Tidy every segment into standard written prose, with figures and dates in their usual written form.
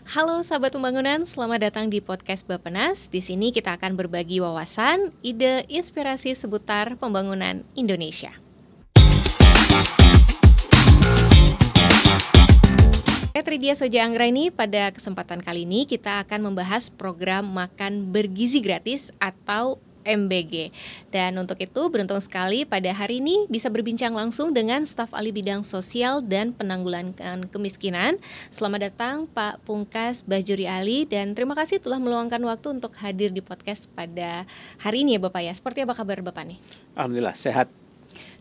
Halo sahabat pembangunan, selamat datang di podcast Bappenas. Di sini kita akan berbagi wawasan, ide, inspirasi seputar pembangunan Indonesia. Saya Tridia Soja Anggraini. Pada kesempatan kali ini kita akan membahas program Makan Bergizi Gratis atau MBG. Dan untuk itu beruntung sekali pada hari ini bisa berbincang langsung dengan staf ahli bidang sosial dan penanggulangan kemiskinan. Selamat datang Pak Pungkas Bajuri Ali, dan terima kasih telah meluangkan waktu untuk hadir di podcast pada hari ini ya Bapak ya. Seperti apa kabar Bapak nih? Alhamdulillah sehat.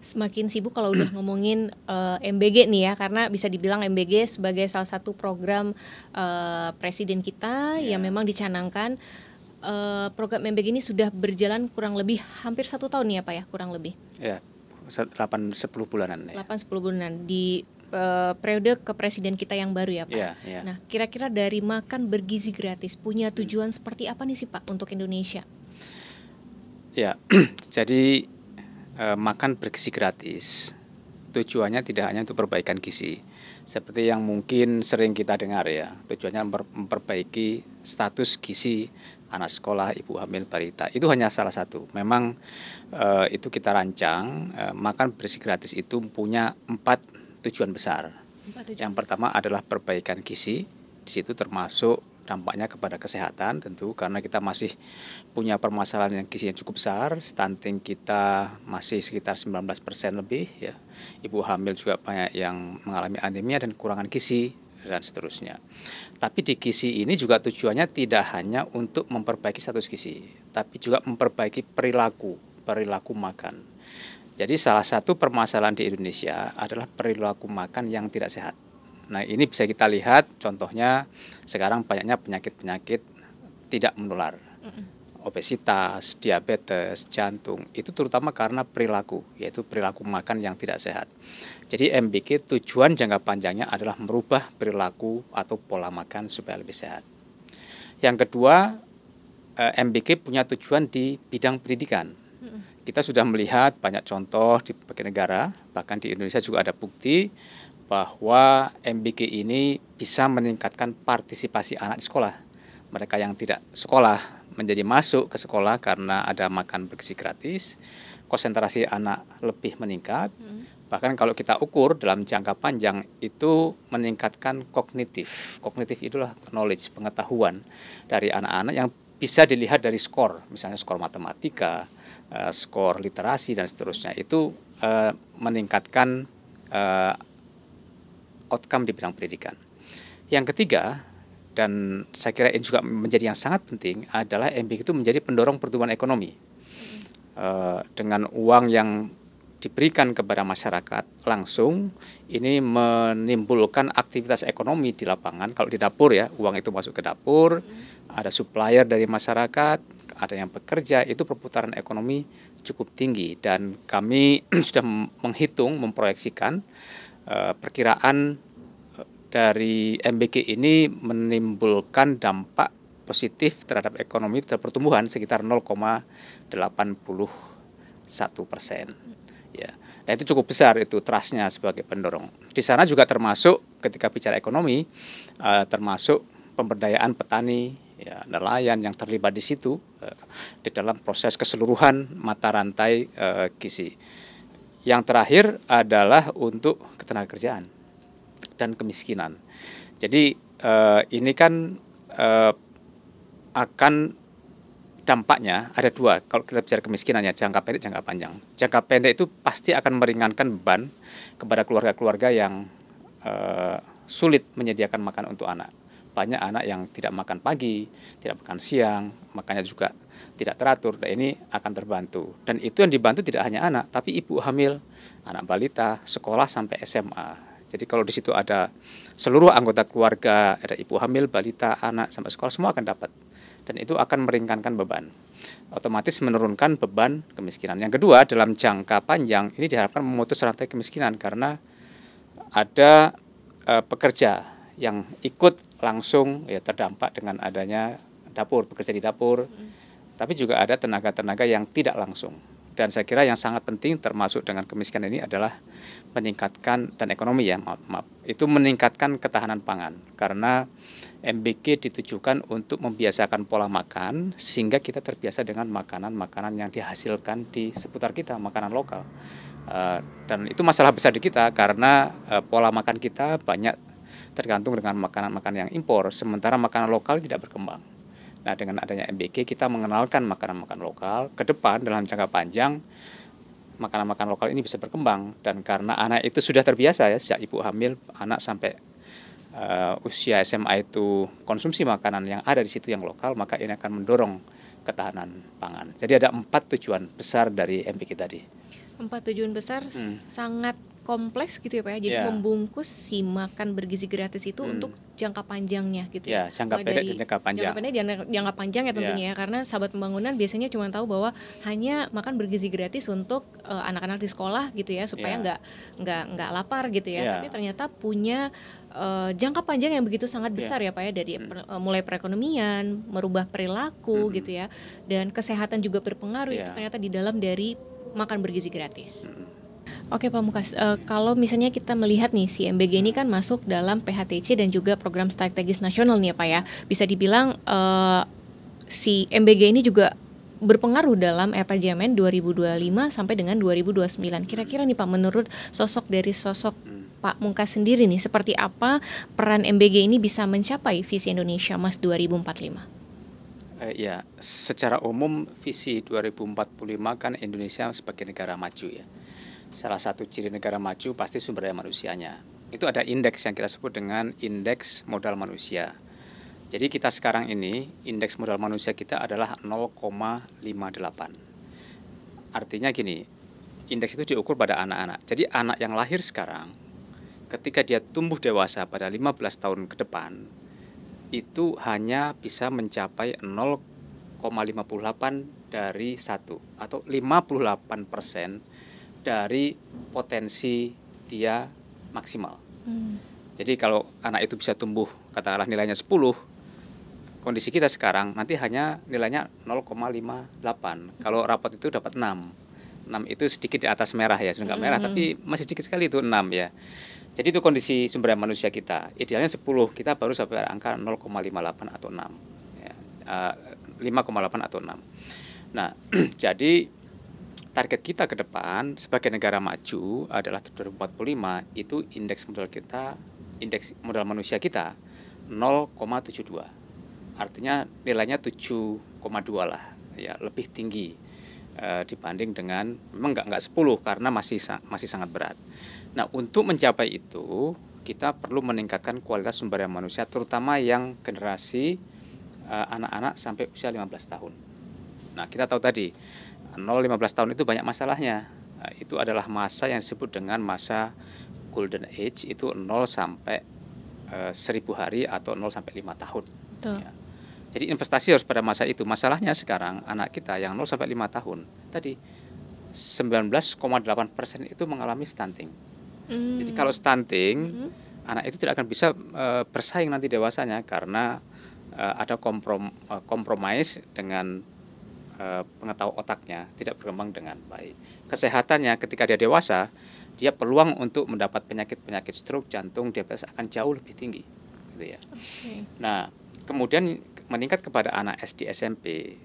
Semakin sibuk kalau udah ngomongin MBG nih ya, karena bisa dibilang MBG sebagai salah satu program presiden kita yang memang dicanangkan. Program MBG ini sudah berjalan kurang lebih hampir 1 tahun ya Pak ya, kurang lebih. Ya, 8-10 bulanan. 8-10 bulanan di periode kepresiden kita yang baru ya Pak. Ya. Nah, kira-kira dari Makan Bergizi Gratis punya tujuan seperti apa nih sih Pak untuk Indonesia? Ya, jadi makan bergizi gratis tujuannya tidak hanya untuk perbaikan gizi, seperti yang mungkin sering kita dengar ya. Tujuannya memperbaiki status gizi anak sekolah, ibu hamil, balita. Itu hanya salah satu. Memang itu kita rancang. Makan bergizi gratis itu punya 4 tujuan besar. Yang pertama adalah perbaikan gizi. Di situ termasuk dampaknya kepada kesehatan tentu, karena kita masih punya permasalahan yang gizi yang cukup besar. Stunting kita masih sekitar 19% lebih ya. Ibu hamil juga banyak yang mengalami anemia dan kekurangan gizi dan seterusnya. Tapi di gizi ini juga tujuannya tidak hanya untuk memperbaiki status gizi, tapi juga memperbaiki perilaku makan. Jadi salah satu permasalahan di Indonesia adalah perilaku makan yang tidak sehat. Nah, ini bisa kita lihat contohnya sekarang banyaknya penyakit-penyakit tidak menular. Obesitas, diabetes, jantung, itu terutama karena perilaku, yaitu perilaku makan yang tidak sehat. Jadi MBG tujuan jangka panjangnya adalah merubah perilaku atau pola makan supaya lebih sehat. Yang kedua, MBG punya tujuan di bidang pendidikan. Kita sudah melihat banyak contoh di berbagai negara, bahkan di Indonesia juga ada bukti bahwa MBG ini bisa meningkatkan partisipasi anak di sekolah. Mereka yang tidak sekolah menjadi masuk ke sekolah karena ada makan bergizi gratis, konsentrasi anak lebih meningkat. Bahkan kalau kita ukur dalam jangka panjang itu meningkatkan kognitif. Kognitif itulah knowledge, pengetahuan dari anak-anak yang bisa dilihat dari skor, misalnya skor matematika, skor literasi dan seterusnya. Itu meningkatkan outcome di bidang pendidikan. Yang ketiga, dan saya kira ini juga menjadi yang sangat penting, adalah MBG itu menjadi pendorong pertumbuhan ekonomi. Dengan uang yang diberikan kepada masyarakat langsung, ini menimbulkan aktivitas ekonomi di lapangan. Kalau di dapur ya, uang itu masuk ke dapur, ada supplier dari masyarakat, ada yang bekerja, itu perputaran ekonomi cukup tinggi. Dan kami sudah menghitung, memproyeksikan perkiraan dari MBG ini menimbulkan dampak positif terhadap ekonomi, terhadap pertumbuhan sekitar 0,81%. Ya, nah itu cukup besar itu trustnya sebagai pendorong. Di sana juga termasuk ketika bicara ekonomi, termasuk pemberdayaan petani, ya, nelayan yang terlibat di situ di dalam proses keseluruhan mata rantai gizi. Yang terakhir adalah untuk ketenagakerjaan dan kemiskinan. Jadi ini kan akan dampaknya ada 2. Kalau kita bicara kemiskinannya, jangka pendek, jangka panjang. Jangka pendek itu pasti akan meringankan beban kepada keluarga-keluarga yang sulit menyediakan makan untuk anak. Banyak anak yang tidak makan pagi, tidak makan siang, makannya juga tidak teratur. Dan ini akan terbantu. Dan itu yang dibantu tidak hanya anak, tapi ibu hamil, anak balita, sekolah sampai SMA. Jadi kalau di situ ada seluruh anggota keluarga, ada ibu hamil, balita, anak sampai sekolah, semua akan dapat. Dan itu akan meringankan beban. Otomatis menurunkan beban kemiskinan. Yang kedua, dalam jangka panjang ini diharapkan memutus rantai kemiskinan karena ada pekerja yang ikut langsung ya terdampak dengan adanya dapur, bekerja di dapur. Tapi juga ada tenaga-tenaga yang tidak langsung. Dan saya kira yang sangat penting termasuk dengan kemiskinan ini adalah meningkatkan dan ekonomi ya, maaf, itu meningkatkan ketahanan pangan karena MBG ditujukan untuk membiasakan pola makan sehingga kita terbiasa dengan makanan-makanan yang dihasilkan di seputar kita, makanan lokal. Dan itu masalah besar di kita karena pola makan kita banyak tergantung dengan makanan-makanan yang impor, sementara makanan lokal tidak berkembang. Nah, dengan adanya MBG kita mengenalkan makanan-makanan lokal, ke depan dalam jangka panjang makanan-makanan lokal ini bisa berkembang, dan karena anak itu sudah terbiasa ya sejak ibu hamil, anak sampai usia SMA itu konsumsi makanan yang ada di situ yang lokal, maka ini akan mendorong ketahanan pangan. Jadi ada 4 tujuan besar dari MBG tadi. 4 tujuan besar sangat kompleks gitu ya Pak ya. Jadi membungkus si makan bergizi gratis itu untuk jangka panjangnya gitu ya. Jangka pendek dan jangka panjang. Jangka pendek dan jangka panjang ya tentunya ya. Karena sahabat pembangunan biasanya cuma tahu bahwa hanya makan bergizi gratis untuk anak-anak di sekolah gitu ya, supaya nggak lapar gitu ya. Tapi ternyata punya jangka panjang yang begitu sangat besar ya Pak ya, dari mulai perekonomian, merubah perilaku gitu ya, dan kesehatan juga berpengaruh itu ternyata di dalam dari makan bergizi gratis. Oke Pak Mukas, kalau misalnya kita melihat nih si MBG ini kan masuk dalam PHTC dan juga program strategis nasional nih ya Pak ya, bisa dibilang si MBG ini juga berpengaruh dalam RPJMN 2025 sampai dengan 2029. Kira-kira nih Pak, menurut sosok Pak Mukas sendiri nih, seperti apa peran MBG ini bisa mencapai visi Indonesia Emas 2045? Ya, secara umum visi 2045 kan Indonesia sebagai negara maju ya. Salah satu ciri negara maju pasti sumber daya manusianya. Itu ada indeks yang kita sebut dengan indeks modal manusia. Jadi kita sekarang ini indeks modal manusia kita adalah 0,58. Artinya gini, indeks itu diukur pada anak-anak. Jadi anak yang lahir sekarang ketika dia tumbuh dewasa pada 15 tahun ke depan itu hanya bisa mencapai 0,58 dari 1 atau 58% dari potensi dia maksimal. Jadi kalau anak itu bisa tumbuh katakanlah nilainya 10, kondisi kita sekarang nanti hanya nilainya 0,58. Kalau rapot itu dapat 6. 6 itu sedikit di atas merah ya, sudah nggak merah tapi masih sedikit sekali itu 6 ya. Jadi itu kondisi sumber daya manusia kita. Idealnya 10, kita baru sampai angka 0,58 atau 6. Ya, 5,8 atau 6. Nah, jadi target kita ke depan sebagai negara maju adalah 2045 itu indeks modal manusia kita 0,72. Artinya nilainya 7,2 lah, ya lebih tinggi dibanding dengan memang nggak 10 karena masih sangat berat. Nah, untuk mencapai itu kita perlu meningkatkan kualitas sumber daya manusia, terutama yang generasi anak-anak sampai usia 15 tahun. Nah, kita tahu tadi 0-15 tahun itu banyak masalahnya. Itu adalah masa yang disebut dengan masa golden age, itu 0 sampai 1000 hari atau 0 sampai 5 tahun. Ya. Jadi investasi harus pada masa itu. Masalahnya sekarang anak kita yang 0 sampai 5 tahun tadi 19,8% itu mengalami stunting. Jadi kalau stunting, anak itu tidak akan bisa bersaing nanti dewasanya karena ada kompromis dengan pengetahuan otaknya tidak berkembang dengan baik. Kesehatannya ketika dia dewasa, dia peluang untuk mendapat penyakit stroke, jantung, diabetes akan jauh lebih tinggi, gitu ya. Nah, kemudian meningkat kepada anak SD SMP,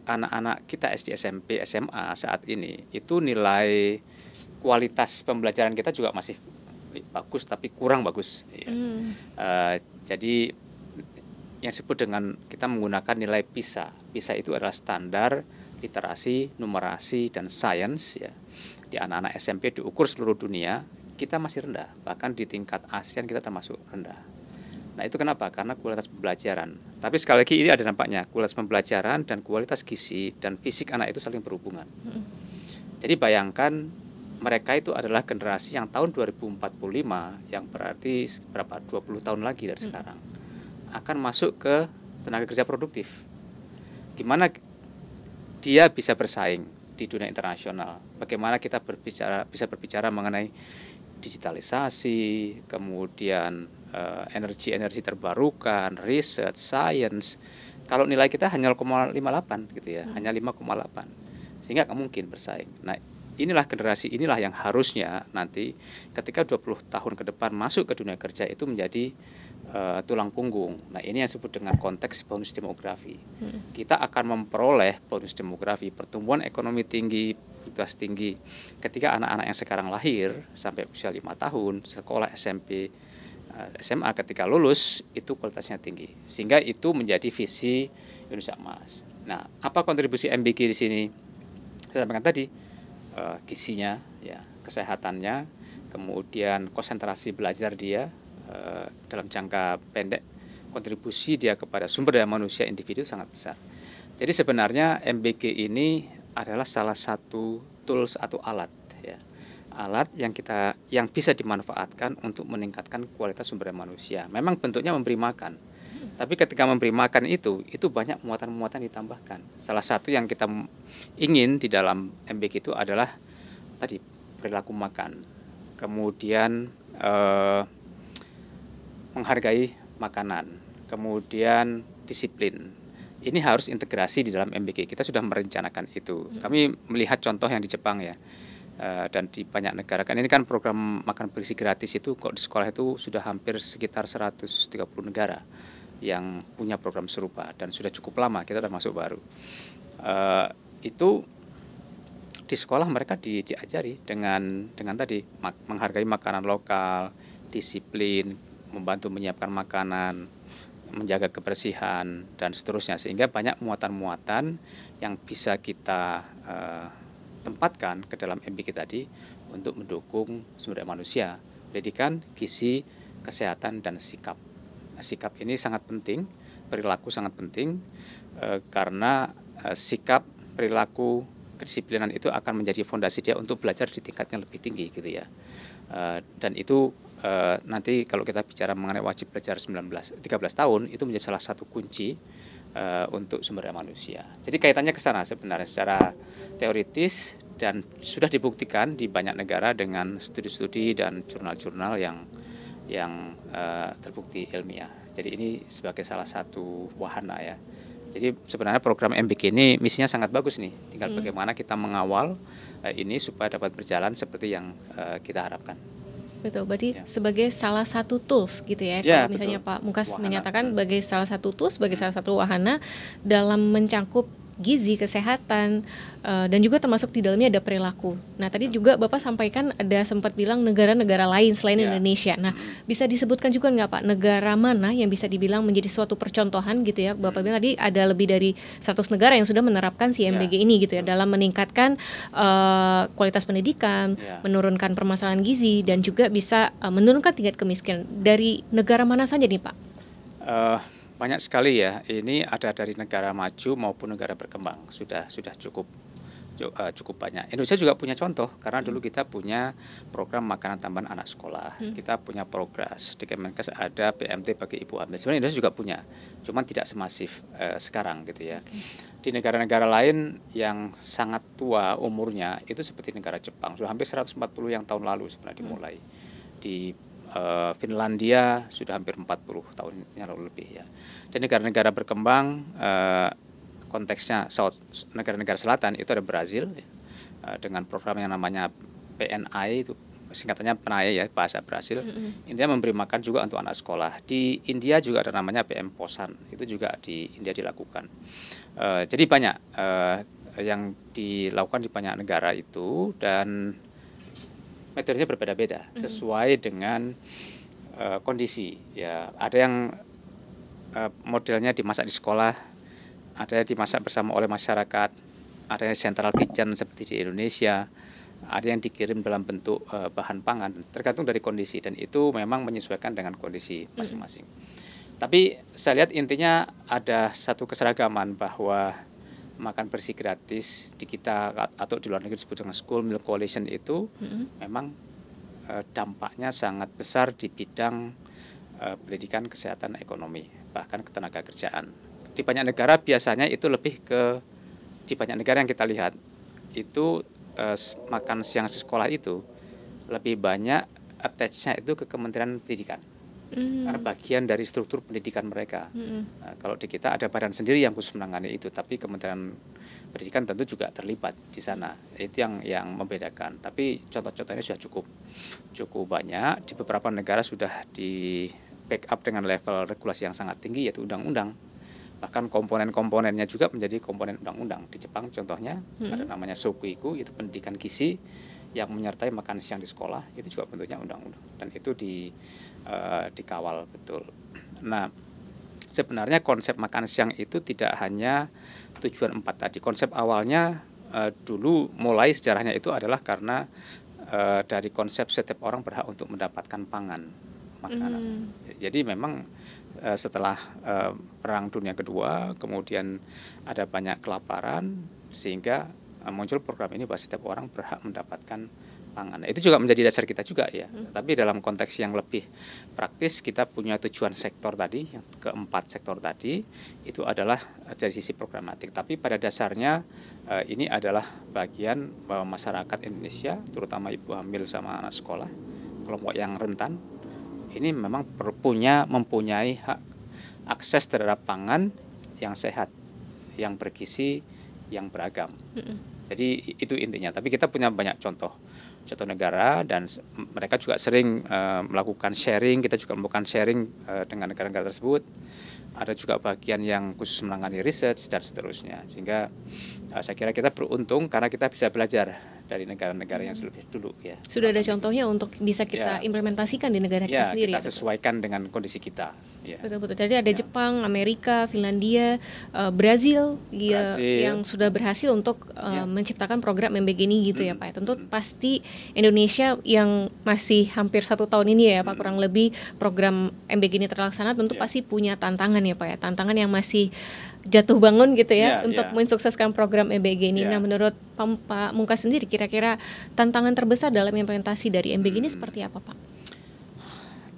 anak-anak kita SD SMP SMA saat ini itu nilai kualitas pembelajaran kita juga masih bagus tapi kurang bagus. Ya. Jadi yang disebut dengan kita menggunakan nilai PISA. PISA itu adalah standar literasi, numerasi, dan sains ya. Di anak-anak SMP diukur seluruh dunia, kita masih rendah. Bahkan di tingkat ASEAN kita termasuk rendah. Nah, itu kenapa? Karena kualitas pembelajaran. Tapi sekali lagi ini ada dampaknya. Kualitas pembelajaran dan kualitas gizi dan fisik anak itu saling berhubungan. Jadi bayangkan mereka itu adalah generasi yang tahun 2045 yang berarti berapa 20 tahun lagi dari sekarang akan masuk ke tenaga kerja produktif. Gimana dia bisa bersaing di dunia internasional? Bagaimana kita bisa berbicara mengenai digitalisasi, kemudian energi terbarukan, riset, sains. Kalau nilai kita hanya 0,58 gitu ya, hanya 5,8. sehingga nggak mungkin bersaing. Nah, inilah generasi inilah yang harusnya nanti ketika 20 tahun ke depan masuk ke dunia kerja itu menjadi tulang punggung. Nah, ini yang disebut dengan konteks bonus demografi. Kita akan memperoleh bonus demografi, pertumbuhan ekonomi tinggi, produktivitas tinggi ketika anak-anak yang sekarang lahir sampai usia 5 tahun, sekolah SMP, SMA ketika lulus itu kualitasnya tinggi. Sehingga itu menjadi visi Indonesia Emas. Nah, apa kontribusi MBG di sini? Saya sampaikan tadi, gizinya, ya, kesehatannya, kemudian konsentrasi belajar dia dalam jangka pendek, kontribusi dia kepada sumber daya manusia individu sangat besar. Jadi sebenarnya MBG ini adalah salah satu tools atau alat, ya, alat yang bisa dimanfaatkan untuk meningkatkan kualitas sumber daya manusia. Memang bentuknya memberi makan, tapi ketika memberi makan itu banyak muatan-muatan ditambahkan. Salah satu yang kita ingin di dalam MBG itu adalah tadi perilaku makan, kemudian menghargai makanan, kemudian disiplin. Ini harus integrasi di dalam MBG. Kita sudah merencanakan itu. Kami melihat contoh yang di Jepang, ya, dan di banyak negara. Kan ini kan program makan bergizi gratis itu kok di sekolah itu sudah hampir sekitar 130 negara yang punya program serupa dan sudah cukup lama. Kita sudah masuk baru. Itu di sekolah mereka diajari dengan tadi menghargai makanan lokal, disiplin, membantu menyiapkan makanan, menjaga kebersihan dan seterusnya, sehingga banyak muatan-muatan yang bisa kita tempatkan ke dalam MBG tadi untuk mendukung sumber daya manusia, pendidikan, gizi, kesehatan dan sikap. Nah, sikap ini sangat penting, perilaku sangat penting karena sikap, perilaku, kedisiplinan itu akan menjadi fondasi dia untuk belajar di tingkat yang lebih tinggi gitu ya. Dan itu nanti kalau kita bicara mengenai wajib belajar 13 tahun itu menjadi salah satu kunci untuk sumber daya manusia. Jadi kaitannya ke sana sebenarnya secara teoritis dan sudah dibuktikan di banyak negara dengan studi-studi dan jurnal-jurnal yang terbukti ilmiah. Jadi ini sebagai salah satu wahana, ya. Jadi sebenarnya program MBG ini misinya sangat bagus nih. Tinggal bagaimana kita mengawal ini supaya dapat berjalan seperti yang kita harapkan. Betul, berarti sebagai salah satu tools gitu ya. Ya, kalau misalnya betul. Pak Mungkas Wahana. menyatakan sebagai salah satu tools, sebagai salah satu wahana dalam mencangkup gizi, kesehatan, dan juga termasuk di dalamnya ada perilaku. Nah, tadi juga Bapak sampaikan ada sempat bilang negara-negara lain selain Indonesia. Nah, bisa disebutkan juga nggak Pak, negara mana yang bisa dibilang menjadi suatu percontohan gitu ya? Bapak bilang tadi ada lebih dari 100 negara yang sudah menerapkan si MBG ini gitu ya, dalam meningkatkan kualitas pendidikan, menurunkan permasalahan gizi, dan juga bisa menurunkan tingkat kemiskinan. Dari negara mana saja nih Pak? Banyak sekali ya. Ini ada dari negara maju maupun negara berkembang. Sudah cukup banyak. Indonesia juga punya contoh karena dulu kita punya program makanan tambahan anak sekolah. Kita punya Progres. Di Kemenkes ada PMT bagi ibu hamil. Sebenarnya Indonesia juga punya, cuman tidak semasif sekarang gitu ya. Di negara-negara lain yang sangat tua umurnya itu seperti negara Jepang, sudah hampir 140 yang tahun lalu sebenarnya dimulai. Di Finlandia sudah hampir 40 tahun yang lalu lebih, ya. Dan negara-negara berkembang konteksnya negara-negara selatan itu ada Brazil, ya, dengan program yang namanya PNI, itu singkatannya PNAE, ya, bahasa Brazil. Intinya memberi makan juga untuk anak sekolah. Di India juga ada namanya PM Posan, itu juga di India dilakukan. Jadi banyak yang dilakukan di banyak negara itu, dan metodenya berbeda-beda sesuai dengan kondisi, ya. Ada yang modelnya dimasak di sekolah, ada yang dimasak bersama oleh masyarakat, ada yang central kitchen seperti di Indonesia, ada yang dikirim dalam bentuk bahan pangan, tergantung dari kondisi, dan itu memang menyesuaikan dengan kondisi masing-masing. Tapi saya lihat intinya ada satu keseragaman bahwa makan bersih gratis di kita atau di luar negeri disebut dengan School Meal Coalition itu memang dampaknya sangat besar di bidang pendidikan, kesehatan, ekonomi, bahkan ketenaga kerjaan. Di banyak negara biasanya itu lebih ke, di banyak negara yang kita lihat itu makan siang sekolah itu lebih banyak attach-nya itu ke Kementerian Pendidikan. karena bagian dari struktur pendidikan mereka. Nah, kalau di kita ada badan sendiri yang khusus menangani itu, tapi Kementerian Pendidikan tentu juga terlibat di sana. Itu yang membedakan. Tapi contoh-contohnya sudah cukup banyak. Di beberapa negara sudah di backup dengan level regulasi yang sangat tinggi, yaitu undang-undang. Bahkan komponen-komponennya juga menjadi komponen undang-undang. Di Jepang contohnya ada namanya Shokuiku, itu pendidikan gizi yang menyertai makan siang di sekolah, itu juga bentuknya undang-undang, dan itu dikawal betul. Nah, sebenarnya konsep makan siang itu tidak hanya tujuan 4 tadi. Konsep awalnya dulu mulai sejarahnya itu adalah karena dari konsep setiap orang berhak untuk mendapatkan pangan, makanan. Jadi memang setelah Perang Dunia Kedua, kemudian ada banyak kelaparan, sehingga muncul program ini bahwa setiap orang berhak mendapatkan pangan. Itu juga menjadi dasar kita juga ya. Tapi dalam konteks yang lebih praktis, kita punya tujuan sektor tadi, yang keempat sektor tadi, itu adalah dari sisi programatik. Tapi pada dasarnya ini adalah bagian bahwa masyarakat Indonesia, terutama ibu hamil sama anak sekolah, kelompok yang rentan, ini memang mempunyai hak akses terhadap pangan yang sehat, yang bergizi, yang beragam. Jadi itu intinya. Tapi kita punya banyak contoh negara, dan mereka juga sering melakukan sharing. Kita juga melakukan sharing dengan negara-negara tersebut. Ada juga bagian yang khusus menangani research dan seterusnya. Sehingga saya kira kita beruntung karena kita bisa belajar dari negara-negara yang lebih dulu ya. Sudah ada contohnya untuk bisa kita implementasikan di negara kita sendiri. Kita sesuaikan dengan kondisi kita. Betul-betul. Jadi ada Jepang, Amerika, Finlandia, Brazil yang sudah berhasil untuk menciptakan program MBG ini gitu ya Pak. Tentu pasti Indonesia yang masih hampir 1 tahun ini ya Pak, kurang lebih program MBG ini terlaksana, tentu pasti punya tantangan ya Pak ya. Tantangan yang masih jatuh bangun gitu ya untuk mensukseskan program MBG ini. Nah, menurut Pak Mungkas sendiri, kira-kira tantangan terbesar dalam implementasi dari MBG ini seperti apa Pak?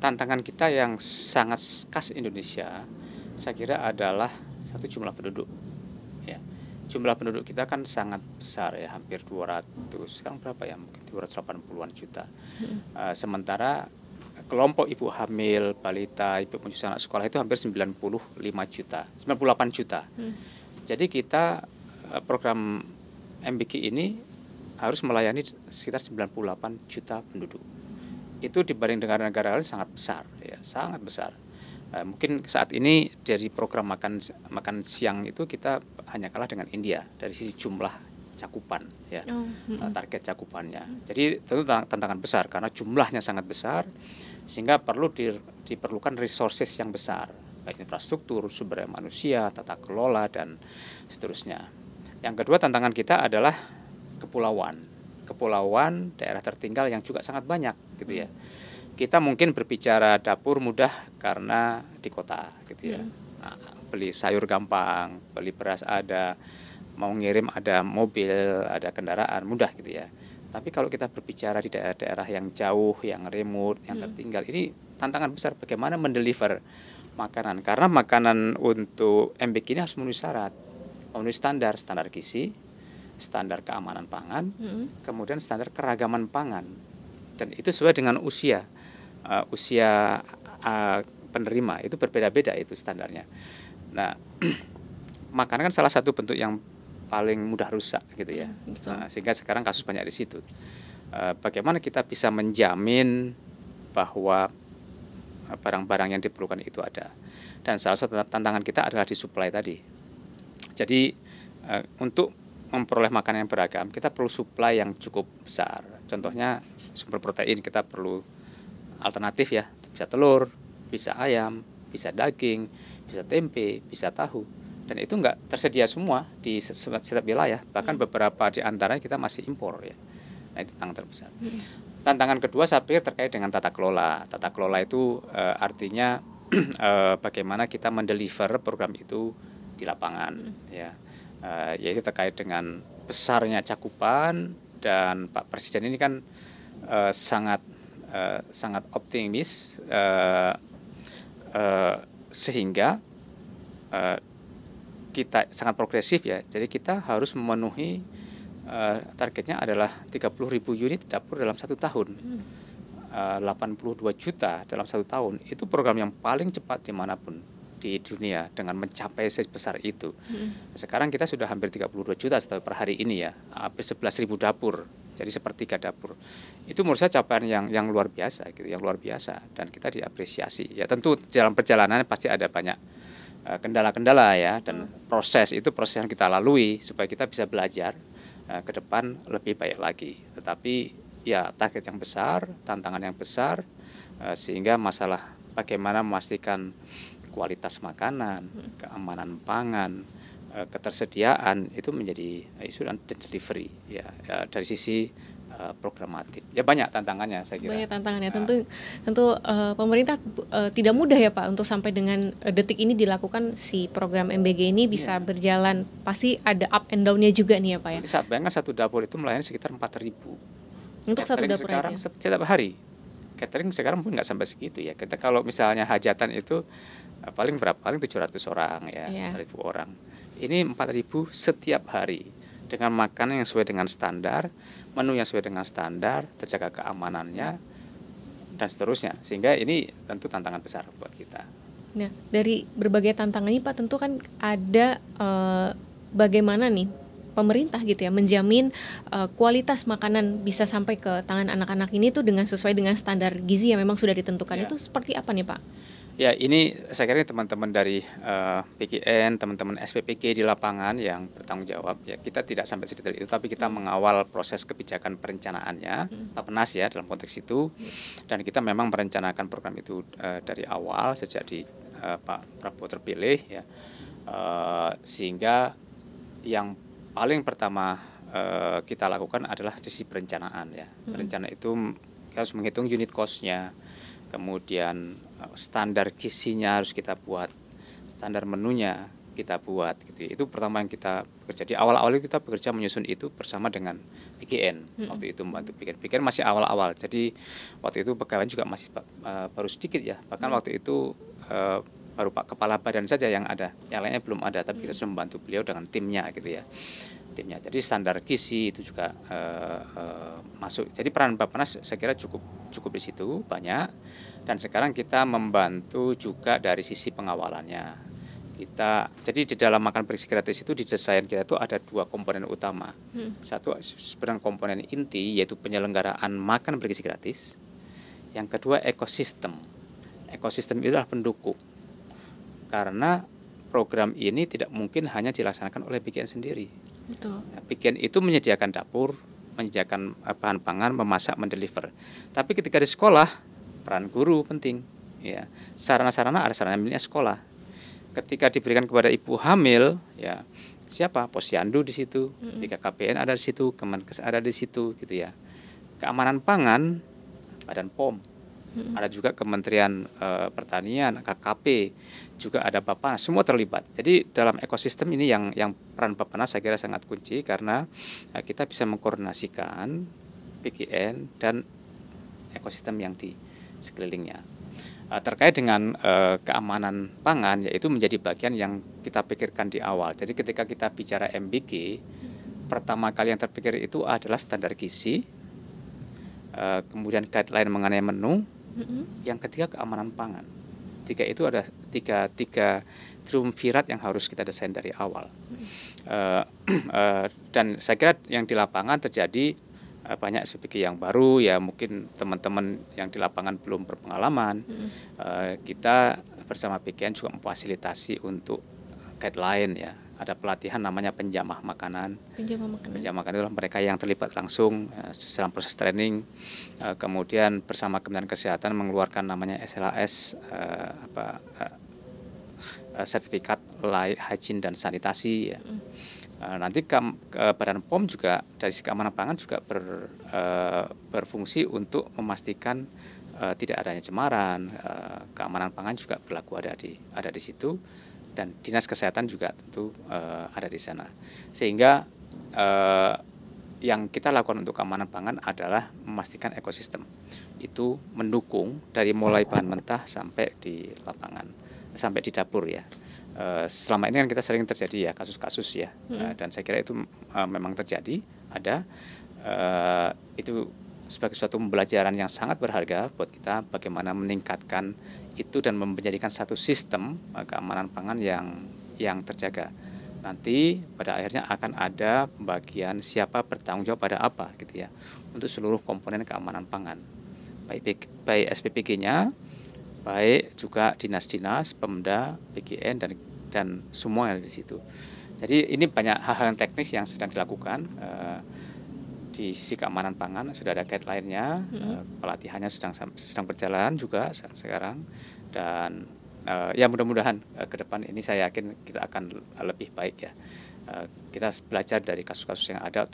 Tantangan kita yang sangat khas Indonesia, saya kira adalah satu jumlah penduduk. Ya, jumlah penduduk kita kan sangat besar ya, hampir 200, sekarang berapa ya, mungkin 280-an juta. Sementara kelompok ibu hamil, balita, ibu menyusui anak sekolah itu hampir 98 juta. Jadi kita program MBG ini harus melayani sekitar 98 juta penduduk. Itu dibanding dengan negara lain sangat besar, ya, sangat besar. Mungkin saat ini dari program makan siang itu kita hanya kalah dengan India dari sisi jumlah cakupan, ya, target cakupannya. Jadi tentu tantangan besar karena jumlahnya sangat besar, sehingga diperlukan resources yang besar, baik infrastruktur, sumber daya manusia, tata kelola, dan seterusnya. Yang kedua tantangan kita adalah kepulauan, daerah tertinggal yang juga sangat banyak, gitu ya. Kita mungkin berbicara dapur mudah karena di kota, gitu ya. Nah, beli sayur gampang, beli beras ada, mau ngirim ada mobil, ada kendaraan mudah, gitu ya. Tapi kalau kita berbicara di daerah-daerah yang jauh, yang remote, yang tertinggal, ini tantangan besar bagaimana mendeliver makanan. Karena makanan untuk MBG ini harus memenuhi syarat, memenuhi standar gizi, standar keamanan pangan, kemudian standar keragaman pangan, dan itu sesuai dengan usia penerima, itu berbeda-beda itu standarnya. Nah, makanan kan salah satu bentuk yang paling mudah rusak, gitu ya. Sehingga sekarang kasus banyak di situ. Bagaimana kita bisa menjamin bahwa barang-barang yang diperlukan itu ada. Dan salah satu tantangan kita adalah di supply tadi. Jadi untuk memperoleh makanan yang beragam, kita perlu supply yang cukup besar. Contohnya sumber protein, kita perlu alternatif ya, bisa telur, bisa ayam, bisa daging, bisa tempe, bisa tahu. Dan itu enggak tersedia semua di setiap wilayah, bahkan beberapa di antaranya kita masih impor ya. Nah, itu tantangan terbesar. Tantangan kedua saya pikir terkait dengan tata kelola. Tata kelola itu artinya bagaimana kita mendeliver program itu di lapangan, ya. Yaitu terkait dengan besarnya cakupan, dan Pak Presiden ini kan sangat optimis, sehingga kita sangat progresif ya. Jadi kita harus memenuhi targetnya adalah 30.000 unit dapur dalam 1 tahun. 82 juta dalam 1 tahun, itu program yang paling cepat dimanapun di dunia dengan mencapai sebesar itu. Sekarang kita sudah hampir 32 juta per hari ini ya, hampir 11.000 dapur, jadi sepertiga dapur. Itu menurut saya capaian yang luar biasa gitu, yang luar biasa, dan kita diapresiasi. Ya tentu dalam perjalanan pasti ada banyak kendala-kendala ya, dan proses yang kita lalui supaya kita bisa belajar ke depan lebih baik lagi. Tetapi ya target yang besar, tantangan yang besar, sehingga masalah bagaimana memastikan kualitas makanan, keamanan pangan, ketersediaan itu menjadi isu dan delivery ya, dari sisi programatik. Ya banyak tantangannya saya kira. Banyak tantangannya. Tentu pemerintah tidak mudah ya Pak untuk sampai dengan detik ini dilakukan si program MBG ini bisa berjalan. Pasti ada up and down-nya juga nih ya Pak ya. Saat bayangkan satu dapur itu melayani sekitar 4.000. Untuk satu dapur sekarang aja. Setiap hari. Catering sekarang pun nggak sampai segitu ya. Kita kalau misalnya hajatan itu paling berapa? Paling 700 orang ya, 1.000 orang. Ini 4.000 setiap hari dengan makanan yang sesuai dengan standar, menu yang sesuai dengan standar, terjaga keamanannya dan seterusnya. Sehingga ini tentu tantangan besar buat kita. Nah, dari berbagai tantangan ini Pak, tentu kan ada bagaimana nih pemerintah gitu ya menjamin kualitas makanan bisa sampai ke tangan anak-anak ini tuh dengan sesuai dengan standar gizi yang memang sudah ditentukan. Itu seperti apa nih Pak? Ya ini saya kira teman-teman dari PGN, teman-teman SPPG di lapangan yang bertanggung jawab. Ya kita tidak sampai sedetail itu, tapi kita mengawal proses kebijakan perencanaannya, Bappenas ya dalam konteks itu, dan kita memang merencanakan program itu dari awal sejak di Pak Prabowo terpilih ya, sehingga yang paling pertama kita lakukan adalah sisi perencanaan ya. Perencanaan itu kita harus menghitung unit cost-nya, kemudian standar gizinya harus kita buat, standar menunya kita buat gitu. Itu pertama yang kita bekerja. Di awal-awal kita bekerja menyusun itu bersama dengan PGN. Waktu itu membantu PGN. PGN masih awal-awal. Jadi waktu itu pegawai juga masih baru sedikit ya. Bahkan waktu itu baru Pak Kepala Badan saja yang ada. Yang lainnya belum ada, tapi kita sudah membantu beliau dengan timnya gitu ya. Jadi standar gizi itu juga masuk. Jadi peran Bappenas saya kira cukup di situ banyak, dan sekarang kita membantu juga dari sisi pengawalannya. Jadi di dalam makan bergizi gratis itu di desain kita itu ada 2 komponen utama. Satu sebenarnya komponen inti yaitu penyelenggaraan makan bergizi gratis. Yang kedua ekosistem. Ekosistem itu adalah pendukung. Karena program ini tidak mungkin hanya dilaksanakan oleh PGN sendiri. Betul. PGN itu menyediakan dapur, menyediakan bahan pangan, memasak, mendeliver. Tapi ketika di sekolah, peran guru penting. Ya, sarana-sarana ada sarana miliknya sekolah. Ketika diberikan kepada ibu hamil, ya siapa? Posyandu di situ, BKKBN ada di situ, Kemenkes ada di situ, gitu ya. Keamanan pangan, Badan POM. Ada juga Kementerian Pertanian, KKP, juga ada Bappenas, semua terlibat. Jadi dalam ekosistem ini yang peran Bappenas saya kira sangat kunci, karena kita bisa mengkoordinasikan PGN dan ekosistem yang di sekelilingnya. Terkait dengan keamanan pangan, yaitu menjadi bagian yang kita pikirkan di awal. Jadi ketika kita bicara MBG, pertama kali yang terpikir itu adalah standar gizi, kemudian guideline mengenai menu, yang ketiga keamanan pangan. Itu ada tiga triumvirat yang harus kita desain dari awal. Dan saya kira yang di lapangan terjadi banyak SPPG yang baru ya, mungkin teman-teman yang di lapangan belum berpengalaman. Kita bersama PGN juga memfasilitasi untuk guideline ya. Ada pelatihan namanya penjamah makanan. Penjamah makanan adalah mereka yang terlibat langsung dalam proses training. Kemudian bersama Kementerian Kesehatan mengeluarkan namanya SLAS, sertifikat layak hygiene dan sanitasi. Ya. Nanti Badan POM juga dari sisi keamanan pangan juga berfungsi untuk memastikan tidak adanya cemaran. Keamanan pangan juga berlaku ada di situ. Dan Dinas Kesehatan juga tentu ada di sana. Sehingga yang kita lakukan untuk keamanan pangan adalah memastikan ekosistem itu mendukung dari mulai bahan mentah sampai di lapangan, sampai di dapur ya. Selama ini kan kita sering terjadi ya kasus-kasus ya, dan saya kira itu memang terjadi, ada itu sebagai suatu pembelajaran yang sangat berharga buat kita bagaimana meningkatkan itu dan menjadikan satu sistem keamanan pangan yang terjaga. Nanti pada akhirnya akan ada pembagian siapa bertanggung jawab pada apa gitu ya untuk seluruh komponen keamanan pangan. Baik SPPG-nya, baik juga dinas-dinas, Pemda, BGN dan semua yang ada di situ. Jadi ini banyak hal-hal yang teknis yang sedang dilakukan. Di sisi keamanan pangan sudah ada guideline-nya, pelatihannya sedang berjalan juga sekarang, dan ya mudah-mudahan ke depan ini saya yakin kita akan lebih baik ya. Kita belajar dari kasus-kasus yang ada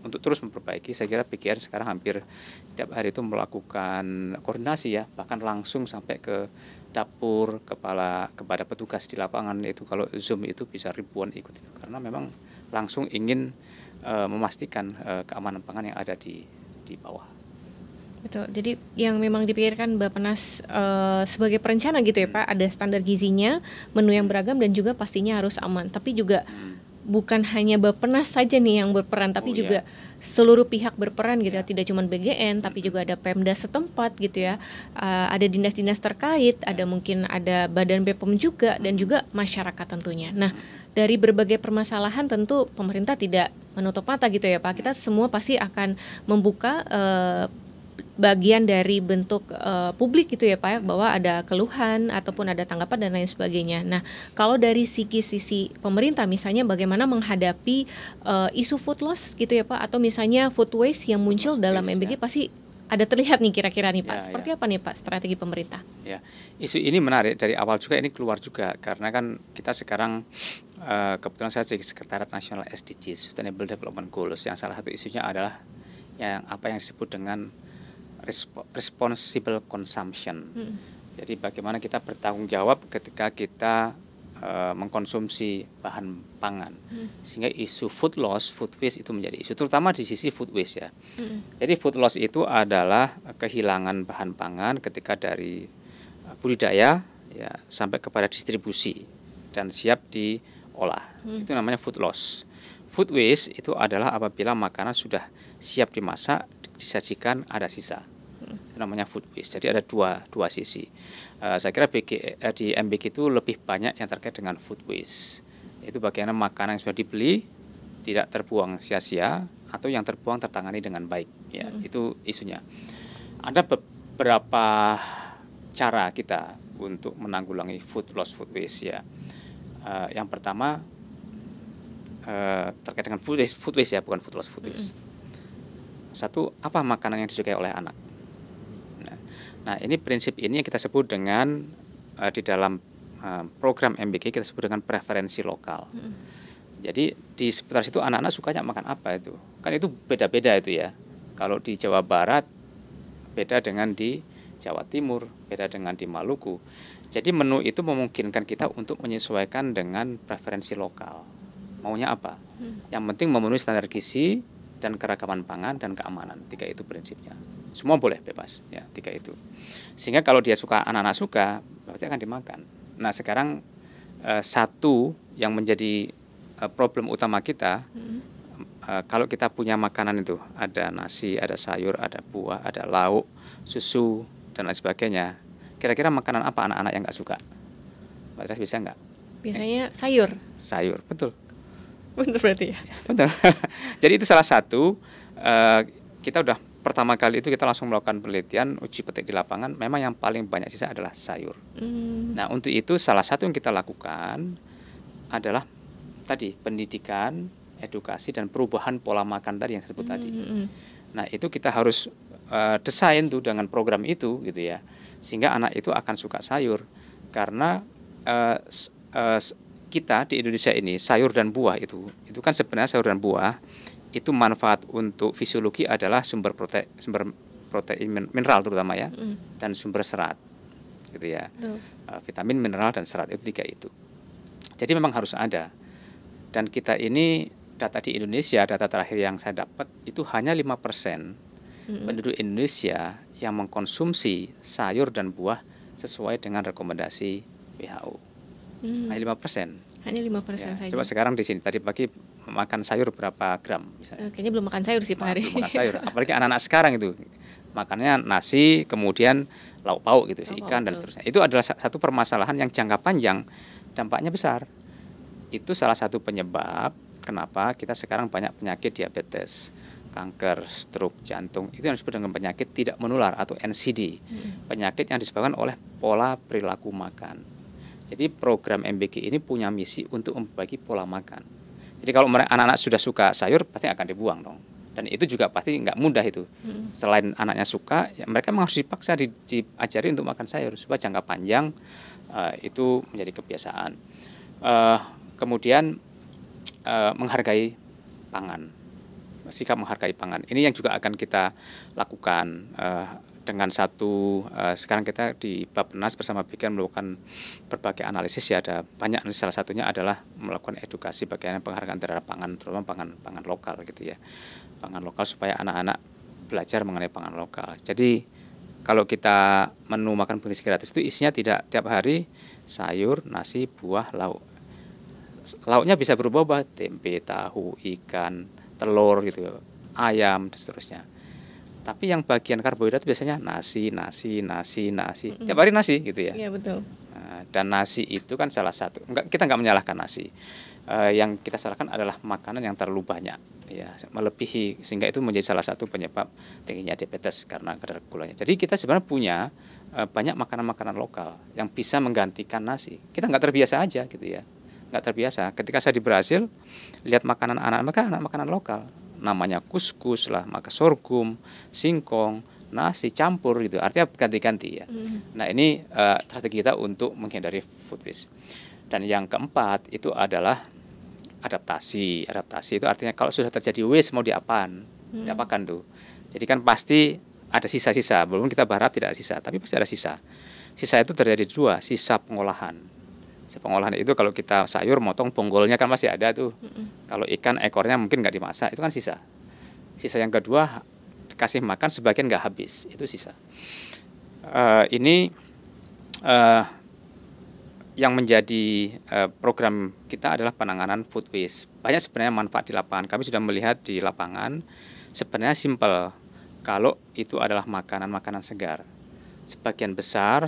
untuk terus memperbaiki. Saya kira PGR sekarang hampir tiap hari itu melakukan koordinasi ya, bahkan langsung sampai ke dapur kepada petugas di lapangan. Itu kalau Zoom itu bisa ribuan ikut itu, karena memang langsung ingin memastikan keamanan pangan yang ada di bawah. Betul. Jadi yang memang dipikirkan Bappenas sebagai perencana gitu ya Pak, ada standar gizinya, menu yang beragam dan juga pastinya harus aman. Tapi juga bukan hanya Bappenas saja nih yang berperan, tapi juga seluruh pihak berperan gitu ya. Tidak cuma BGN, tapi juga ada Pemda setempat gitu ya. Ada dinas-dinas terkait, ada mungkin ada Badan BPOM juga, dan juga masyarakat tentunya. Nah, dari berbagai permasalahan tentu pemerintah tidak menutup mata gitu ya Pak. Kita semua pasti akan membuka bagian dari bentuk publik gitu ya Pak, bahwa ada keluhan ataupun ada tanggapan dan lain sebagainya. Nah, kalau dari sisi pemerintah misalnya bagaimana menghadapi isu food loss gitu ya Pak, atau misalnya food waste yang muncul dalam MBG pasti ada terlihat nih kira-kira nih Pak. Seperti apa nih Pak strategi pemerintah? Ya, isu ini menarik dari awal juga, ini keluar juga karena kan kita sekarang kebetulan saya jadi Sekretariat Nasional SDG Sustainable Development Goals, yang salah satu isunya adalah yang disebut dengan responsible consumption. Jadi bagaimana kita bertanggung jawab ketika kita mengkonsumsi bahan pangan, sehingga isu food loss, food waste itu menjadi isu, terutama di sisi food waste ya. Jadi food loss itu adalah kehilangan bahan pangan ketika dari budidaya ya sampai kepada distribusi dan siap diolah. Itu namanya food loss. Food waste itu adalah apabila makanan sudah siap dimasak, disajikan ada sisa. Itu namanya food waste. Jadi ada dua sisi. Saya kira di MBG itu lebih banyak yang terkait dengan food waste. Itu bagaimana makanan yang sudah dibeli tidak terbuang sia-sia atau yang terbuang tertangani dengan baik. Ya, itu isunya. Ada beberapa cara kita untuk menanggulangi food loss, food waste ya. Yang pertama terkait dengan food waste ya, bukan food loss, food waste. Satu, apa makanan yang disukai oleh anak? Nah, ini prinsip ini yang kita sebut dengan di dalam program MBG kita sebut dengan preferensi lokal. Jadi di sekitar situ anak-anak sukanya makan apa itu? Kan itu beda-beda itu ya. Kalau di Jawa Barat beda dengan di Jawa Timur, beda dengan di Maluku. Jadi menu itu memungkinkan kita untuk menyesuaikan dengan preferensi lokal. Maunya apa? Yang penting memenuhi standar gizi dan keragaman pangan dan keamanan. 3 itu prinsipnya. Semua boleh bebas ya, 3 itu. Sehingga kalau dia suka, anak-anak suka, berarti akan dimakan. Nah, sekarang satu yang menjadi problem utama kita, kalau kita punya makanan itu ada nasi, ada sayur, ada buah, ada lauk, susu dan lain sebagainya. Kira-kira makanan apa anak-anak yang nggak suka? Mbak Tras bisa nggak? Biasanya sayur. Sayur, betul. Benar berarti ya? Betul. Jadi itu salah satu, kita udah pertama kali itu kita langsung melakukan penelitian, uji petik di lapangan, memang yang paling banyak sisa adalah sayur. Nah, untuk itu salah satu yang kita lakukan adalah tadi pendidikan, edukasi dan perubahan pola makan tadi yang saya sebut tadi. Nah, itu kita harus desain tuh dengan program itu gitu ya. Sehingga anak itu akan suka sayur karena kita di Indonesia ini sayur dan buah itu kan sebenarnya sayur dan buah itu manfaat untuk fisiologi adalah sumber protein mineral terutama ya, dan sumber serat gitu ya. Vitamin, mineral dan serat itu 3 itu. Jadi memang harus ada. Dan kita ini data di Indonesia, data terakhir yang saya dapat itu hanya 5% penduduk Indonesia yang mengkonsumsi sayur dan buah sesuai dengan rekomendasi WHO. hanya 5%. Hanya 5% saja. Coba sekarang di sini tadi pagi makan sayur berapa gram misalnya? Kayaknya belum makan sayur sih Pak hari. Belum makan sayur, apalagi anak-anak sekarang itu makannya nasi, kemudian lauk pauk gitu, ikan dan seterusnya. Itu adalah satu permasalahan yang jangka panjang dampaknya besar. Itu salah satu penyebab kenapa kita sekarang banyak penyakit diabetes, kanker, stroke, jantung. Itu yang disebut dengan penyakit tidak menular atau NCD. Penyakit yang disebabkan oleh pola perilaku makan. Jadi program MBG ini punya misi untuk membagi pola makan. Jadi kalau anak-anak sudah suka sayur, pasti akan dibuang dong. Dan itu juga pasti nggak mudah itu. Selain anaknya suka, ya mereka memang harus dipaksa diajari untuk makan sayur supaya jangka panjang itu menjadi kebiasaan. Kemudian menghargai pangan, sikap menghargai pangan. Ini yang juga akan kita lakukan dengan satu sekarang kita di Bappenas bersama BKN melakukan berbagai analisis ya, ada banyak analisis, salah satunya adalah melakukan edukasi bagaimana penghargaan terhadap pangan, terutama pangan lokal gitu ya, pangan lokal supaya anak-anak belajar mengenai pangan lokal. Jadi kalau kita menu makan bergizi gratis itu isinya tidak tiap hari sayur, nasi, buah, lauk. Lauknya bisa berubah-ubah, tempe, tahu, ikan, telur gitu, ayam dan seterusnya. Tapi yang bagian karbohidrat biasanya nasi. Tiap hari nasi gitu ya. Iya betul. Dan nasi itu kan salah satu. Kita nggak menyalahkan nasi. Yang kita salahkan adalah makanan yang terlalu banyak, ya, melebihi, sehingga itu menjadi salah satu penyebab tingginya diabetes karena kadar gulanya. Jadi kita sebenarnya punya banyak makanan-makanan lokal yang bisa menggantikan nasi. Kita nggak terbiasa aja gitu ya. Nggak terbiasa. Ketika saya di Brasil, lihat makanan anak mereka makanan lokal. Namanya kuskus lah, maka sorghum, singkong, nasi campur gitu, artinya ganti-ganti ya. Nah ini strategi kita untuk menghindari food waste. Dan yang keempat itu adalah adaptasi. Adaptasi itu artinya kalau sudah terjadi waste mau diapakan tuh. Jadi kan pasti ada sisa-sisa, walaupun kita berharap tidak ada sisa, tapi pasti ada sisa. Sisa itu terjadi dua, sisa pengolahan. Pengolahan itu kalau kita sayur motong bonggolnya kan masih ada tuh. Kalau ikan ekornya mungkin nggak dimasak, itu kan sisa. Sisa yang kedua dikasih makan sebagian nggak habis, itu sisa. Ini yang menjadi program kita adalah penanganan food waste. Banyak sebenarnya manfaat di lapangan. Kami sudah melihat di lapangan sebenarnya simpel. Kalau itu adalah makanan-makanan segar, sebagian besar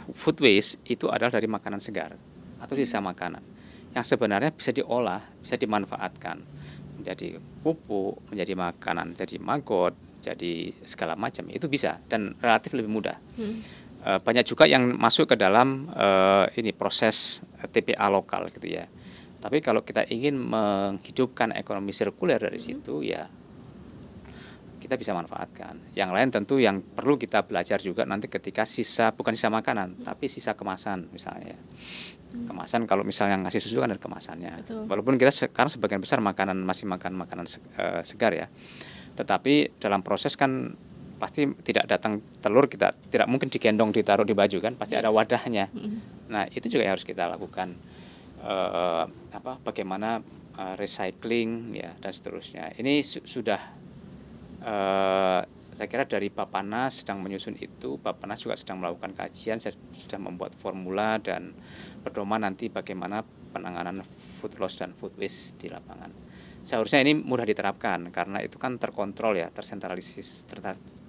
food waste itu adalah dari makanan segar atau sisa makanan yang sebenarnya bisa diolah, bisa dimanfaatkan menjadi pupuk, menjadi makanan, jadi maggot, jadi segala macam. Itu bisa dan relatif lebih mudah. Banyak juga yang masuk ke dalam ini proses TPA lokal gitu ya. Tapi kalau kita ingin menghidupkan ekonomi sirkuler dari situ ya kita bisa manfaatkan. Yang lain tentu yang perlu kita belajar juga nanti ketika sisa, bukan sisa makanan, tapi sisa kemasan misalnya. Kemasan kalau misalnya ngasih susu kan ada kemasannya. Betul. Walaupun kita sekarang sebagian besar masih makan makanan segar ya. Tetapi dalam proses kan pasti tidak datang telur, kita tidak mungkin digendong ditaruh di baju kan, pasti ada wadahnya. Nah, itu juga yang harus kita lakukan. Bagaimana recycling ya dan seterusnya. Ini sudah saya kira dari Bappenas sedang menyusun itu, Bappenas juga sedang melakukan kajian, sudah membuat formula dan pedoman nanti bagaimana penanganan food loss dan food waste di lapangan. Seharusnya ini mudah diterapkan karena itu kan terkontrol ya,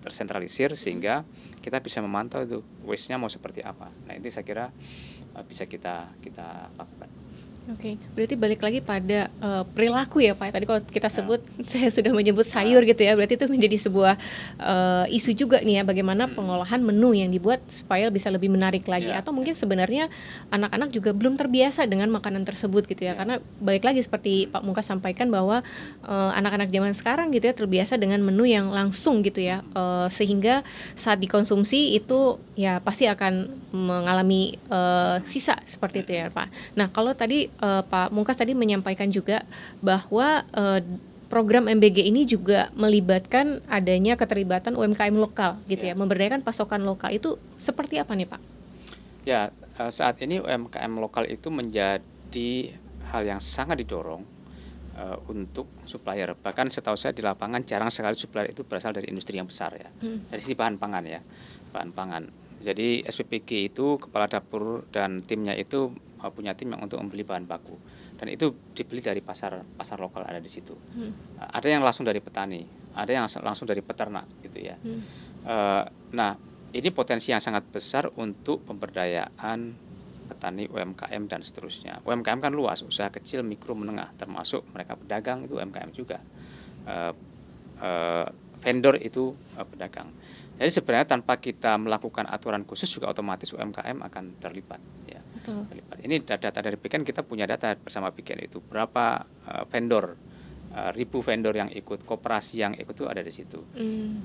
tersentralisir sehingga kita bisa memantau itu waste-nya mau seperti apa. Nah ini saya kira bisa kita lakukan. Oke, berarti balik lagi pada perilaku ya Pak. Tadi kalau kita sebut, saya sudah menyebut sayur gitu ya. Berarti itu menjadi sebuah isu juga nih ya, bagaimana pengolahan menu yang dibuat supaya bisa lebih menarik lagi. Atau mungkin sebenarnya anak-anak juga belum terbiasa dengan makanan tersebut gitu ya. Karena balik lagi seperti Pak Mungkas sampaikan bahwa anak-anak zaman sekarang gitu ya terbiasa dengan menu yang langsung gitu ya. Sehingga saat dikonsumsi itu ya pasti akan mengalami sisa seperti itu ya Pak. Nah kalau tadi Pak Mungkas tadi menyampaikan juga bahwa program MBG ini juga melibatkan adanya keterlibatan UMKM lokal gitu ya, memberdayakan pasokan lokal. Itu seperti apa nih Pak? Ya, saat ini UMKM lokal itu menjadi hal yang sangat didorong untuk supplier. Bahkan setahu saya di lapangan jarang sekali supplier itu berasal dari industri yang besar ya. Dari sisi bahan pangan ya, bahan pangan. Jadi SPPG itu kepala dapur dan timnya itu punya tim yang untuk membeli bahan baku, dan itu dibeli dari pasar lokal ada di situ. Ada yang langsung dari petani, ada yang langsung dari peternak gitu ya. Nah, ini potensi yang sangat besar untuk pemberdayaan petani, UMKM dan seterusnya. UMKM kan luas, usaha kecil, mikro, menengah, termasuk mereka pedagang itu UMKM juga. Vendor itu pedagang. Jadi sebenarnya tanpa kita melakukan aturan khusus juga otomatis UMKM akan terlibat. Ya. Terlibat. Ini data dari BKN, kita punya data bersama BKN itu berapa vendor, ribu vendor yang ikut, koperasi yang ikut itu ada di situ.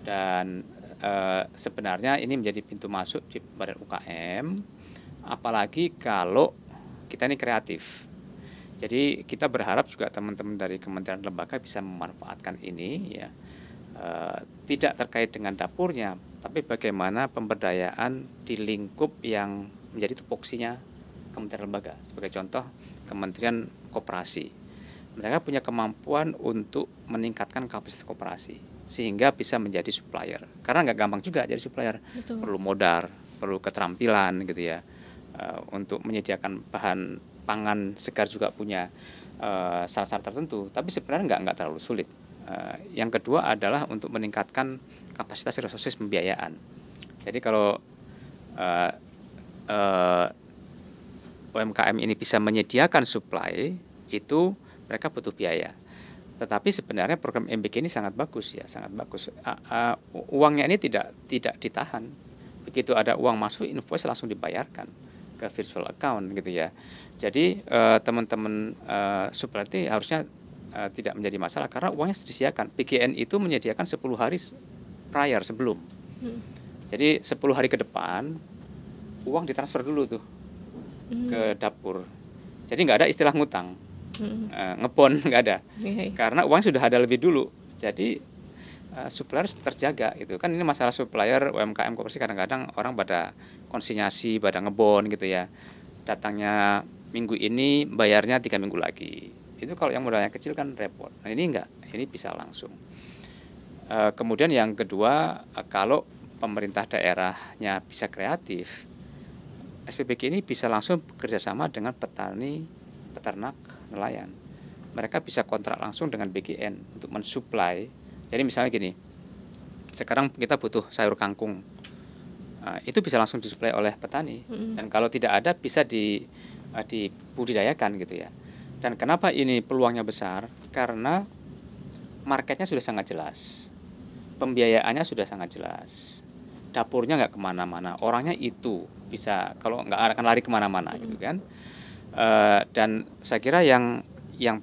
Dan sebenarnya ini menjadi pintu masuk di badan UKM, apalagi kalau kita ini kreatif. Jadi kita berharap juga teman-teman dari kementerian lembaga bisa memanfaatkan ini ya. Tidak terkait dengan dapurnya, tapi bagaimana pemberdayaan di lingkup yang menjadi tupoksinya kementerian lembaga. Sebagai contoh, Kementerian Koperasi, mereka punya kemampuan untuk meningkatkan kapasitas koperasi sehingga bisa menjadi supplier. Karena nggak gampang juga jadi supplier. Betul. Perlu modal, perlu keterampilan gitu ya, untuk menyediakan bahan pangan segar juga punya syarat-syarat tertentu. Tapi sebenarnya nggak terlalu sulit. Yang kedua adalah untuk meningkatkan kapasitas resources pembiayaan. Jadi kalau UMKM ini bisa menyediakan supply, itu mereka butuh biaya. Tetapi sebenarnya program MBG ini sangat bagus ya, sangat bagus. Uangnya ini tidak ditahan. Begitu ada uang masuk, invoice langsung dibayarkan ke virtual account gitu ya. Jadi teman-teman supplier ini harusnya tidak menjadi masalah karena uangnya disediakan. BGN itu menyediakan 10 hari prior sebelum. Jadi 10 hari ke depan uang ditransfer dulu tuh ke dapur. Jadi nggak ada istilah ngutang, ngebon nggak ada, karena uang sudah ada lebih dulu. Jadi supplier terjaga gitu kan. Ini masalah supplier UMKM koperasi, kadang-kadang orang pada konsinyasi, pada ngebon gitu ya. Datangnya minggu ini, bayarnya 3 minggu lagi. Itu kalau yang modalnya kecil kan repot. Nah ini enggak, ini bisa langsung. Kemudian yang kedua, kalau pemerintah daerahnya bisa kreatif, SPBG ini bisa langsung bekerjasama dengan petani, peternak, nelayan. Mereka bisa kontrak langsung dengan BGN untuk mensuplai. Jadi misalnya gini, sekarang kita butuh sayur kangkung, itu bisa langsung disuplai oleh petani. Dan kalau tidak ada bisa dibudidayakan gitu ya. Dan kenapa ini peluangnya besar? Karena marketnya sudah sangat jelas, pembiayaannya sudah sangat jelas, dapurnya nggak kemana-mana, orangnya itu bisa, kalau nggak akan lari kemana-mana gitu kan. Dan saya kira yang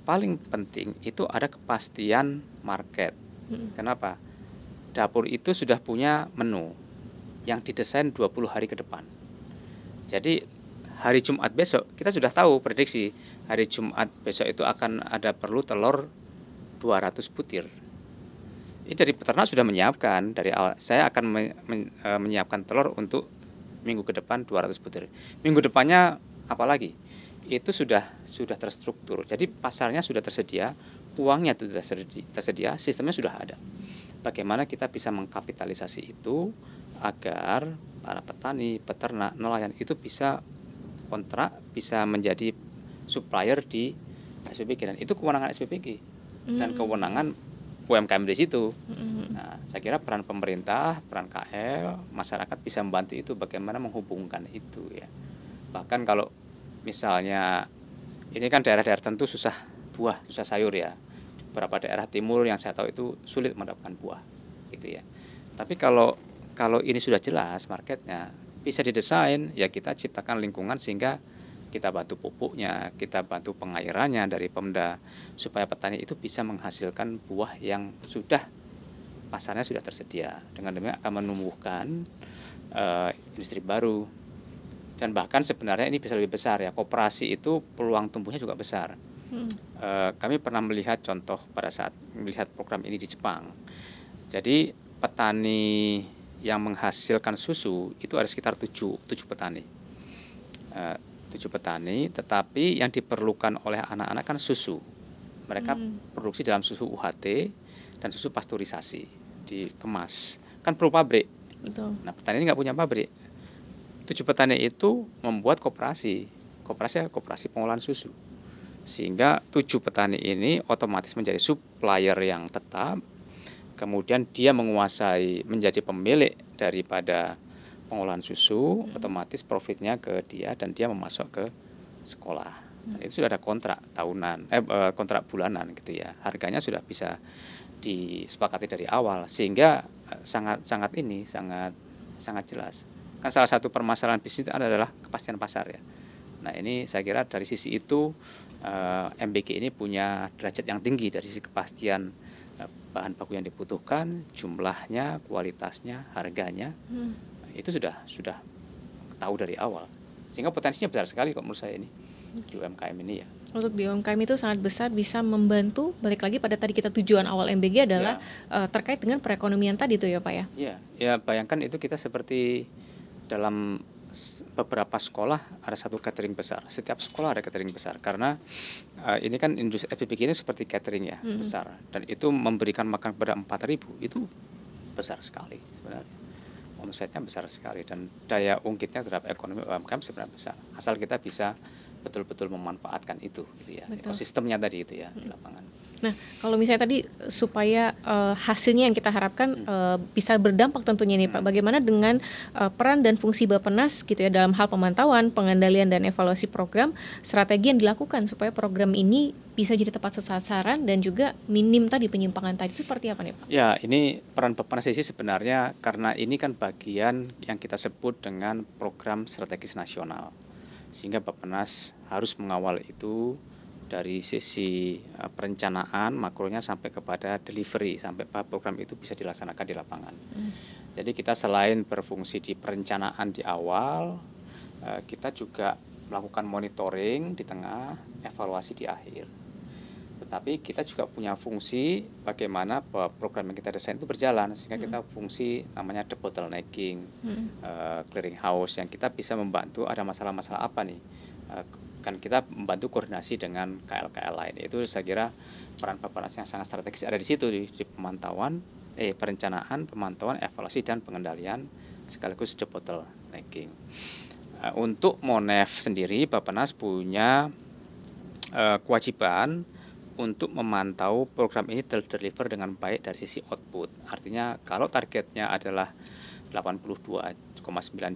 paling penting itu ada kepastian market. Kenapa? Dapur itu sudah punya menu yang didesain 20 hari ke depan. Jadi hari Jumat besok kita sudah tahu prediksi hari Jumat besok itu akan ada perlu telur 200 butir. Ini dari peternak sudah menyiapkan dari awal. Saya akan menyiapkan telur untuk minggu ke depan 200 butir. Minggu depannya apalagi? Itu sudah terstruktur. Jadi pasarnya sudah tersedia, uangnya sudah tersedia, sistemnya sudah ada. Bagaimana kita bisa mengkapitalisasi itu agar para petani, peternak, nelayan itu bisa kontrak, bisa menjadi supplier di SPBG, dan itu kewenangan SPBG dan kewenangan UMKM di situ. Nah, saya kira peran pemerintah, peran KL, masyarakat bisa membantu itu, bagaimana menghubungkan itu ya. Bahkan kalau misalnya ini kan daerah-daerah tentu susah buah, susah sayur ya. Beberapa daerah timur yang saya tahu itu sulit mendapatkan buah gitu ya. Tapi kalau ini sudah jelas marketnya, bisa didesain, ya kita ciptakan lingkungan sehingga kita bantu pupuknya, kita bantu pengairannya dari Pemda, supaya petani itu bisa menghasilkan buah yang sudah pasarnya sudah tersedia. Dengan demikian akan menumbuhkan industri baru. Dan bahkan sebenarnya ini bisa lebih besar ya, koperasi itu peluang tumbuhnya juga besar. Kami pernah melihat contoh pada saat melihat program ini di Jepang. Jadi petani yang menghasilkan susu itu ada sekitar 7 petani. 7 petani, tetapi yang diperlukan oleh anak-anak kan susu. Mereka produksi dalam susu UHT dan susu pasteurisasi, dikemas. Kan perlu pabrik. Betul. Nah, petani ini nggak punya pabrik. 7 petani itu membuat koperasi pengolahan susu. Sehingga 7 petani ini otomatis menjadi supplier yang tetap, kemudian dia menguasai menjadi pemilik daripada pengolahan susu, otomatis profitnya ke dia dan dia memasok ke sekolah. Itu sudah ada kontrak tahunan, kontrak bulanan gitu ya. Harganya sudah bisa disepakati dari awal, sehingga sangat jelas. Kan salah satu permasalahan bisnis adalah kepastian pasar ya. Nah ini saya kira dari sisi itu MBG ini punya derajat yang tinggi dari sisi kepastian bahan baku yang dibutuhkan, jumlahnya, kualitasnya, harganya. Itu sudah tahu dari awal. Sehingga potensinya besar sekali kok menurut saya ini di UMKM ini ya. Untuk di UMKM itu sangat besar, bisa membantu. Balik lagi pada tadi kita tujuan awal MBG adalah terkait dengan perekonomian tadi tuh ya Pak ya. Iya, ya bayangkan itu kita seperti dalam beberapa sekolah ada satu catering besar. Setiap sekolah ada catering besar karena ini kan industri FBG ini seperti catering ya, besar, dan itu memberikan makan kepada 4.000, itu besar sekali sebenarnya. Omsetnya besar sekali dan daya ungkitnya terhadap ekonomi UMKM sebenarnya besar. Asal kita bisa betul-betul memanfaatkan itu gitu ya. Ekosistemnya tadi itu ya di lapangan. Nah, kalau misalnya tadi supaya hasilnya yang kita harapkan bisa berdampak tentunya nih Pak, bagaimana dengan peran dan fungsi Bappenas gitu ya dalam hal pemantauan, pengendalian dan evaluasi program, strategi yang dilakukan supaya program ini bisa jadi tepat sasaran dan juga minim tadi penyimpangan tadi, itu seperti apa nih Pak? Ya, ini peran Bappenas sih sebenarnya karena ini kan bagian yang kita sebut dengan program strategis nasional. Sehingga Bappenas harus mengawal itu dari sisi perencanaan makronya sampai kepada delivery, sampai program itu bisa dilaksanakan di lapangan. Jadi kita selain berfungsi di perencanaan di awal, kita juga melakukan monitoring di tengah, evaluasi di akhir. Tetapi kita juga punya fungsi bagaimana program yang kita desain itu berjalan, sehingga kita fungsi namanya debottlenecking, clearing house, yang kita bisa membantu ada masalah-masalah apa nih. Kan kita membantu koordinasi dengan KL-KL lain. Itu saya kira peran Bappenas yang sangat strategis ada di situ, di pemantauan, perencanaan, pemantauan, evaluasi dan pengendalian sekaligus debottlenecking. Untuk Monef sendiri, Bappenas punya kewajiban untuk memantau program ini terdeliver dengan baik dari sisi output. Artinya kalau targetnya adalah 82,9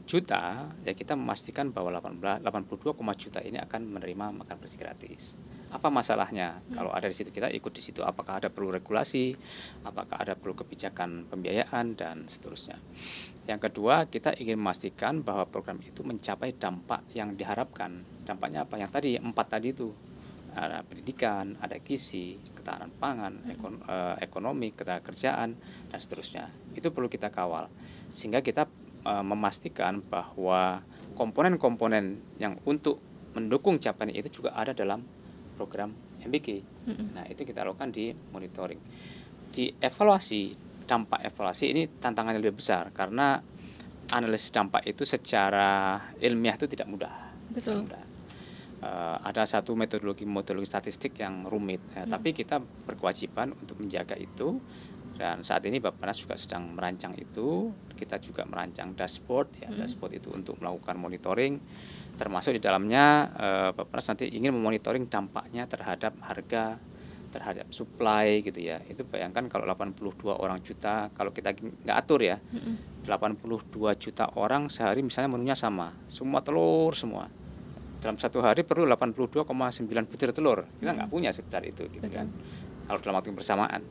juta, ya kita memastikan bahwa 82, juta ini akan menerima makan bersih gratis. Apa masalahnya? Kalau ada di situ, kita ikut di situ. Apakah ada perlu regulasi, apakah ada perlu kebijakan pembiayaan dan seterusnya. Yang kedua, kita ingin memastikan bahwa program itu mencapai dampak yang diharapkan. Dampaknya apa? Yang tadi 4 tadi itu. Ada pendidikan, ada gizi, ketahanan pangan, ekonomi, ketenagakerjaan dan seterusnya. Itu perlu kita kawal. Sehingga kita memastikan bahwa komponen-komponen yang untuk mendukung capaian itu juga ada dalam program MBG. Nah, itu kita lakukan di monitoring. Di evaluasi, dampak evaluasi ini tantangannya lebih besar karena analisis dampak itu secara ilmiah itu tidak mudah. Betul. Tidak mudah. Ada satu metodologi statistik yang rumit, tapi kita berkewajiban untuk menjaga itu. Dan saat ini Bappenas juga sedang merancang itu. Kita juga merancang dashboard, ya, dashboard itu untuk melakukan monitoring. Termasuk di dalamnya Bappenas nanti ingin memonitoring dampaknya terhadap harga, terhadap supply gitu ya. Itu bayangkan kalau 82 orang juta, kalau kita nggak atur ya, 82 juta orang sehari misalnya menunya sama, semua telur semua. Dalam satu hari perlu 82,9 butir telur. Kita nggak punya sekitar itu gitu kan. Kalau dalam waktu yang bersamaan.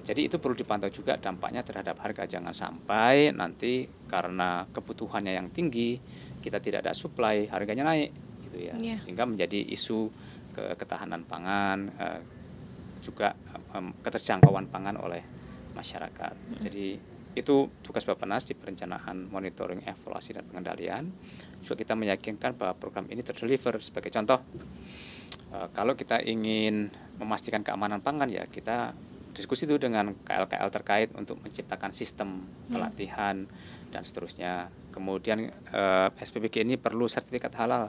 Jadi itu perlu dipantau juga dampaknya terhadap harga. Jangan sampai nanti karena kebutuhannya yang tinggi, kita tidak ada supply, harganya naik gitu ya. Sehingga menjadi isu ketahanan pangan, juga keterjangkauan pangan oleh masyarakat. Jadi itu tugas Bappenas di perencanaan, monitoring, evaluasi dan pengendalian. Juga kita meyakinkan bahwa program ini terdeliver. Sebagai contoh, kalau kita ingin memastikan keamanan pangan ya kita diskusi itu dengan KL-KL terkait untuk menciptakan sistem pelatihan dan seterusnya. Kemudian SPBG ini perlu sertifikat halal.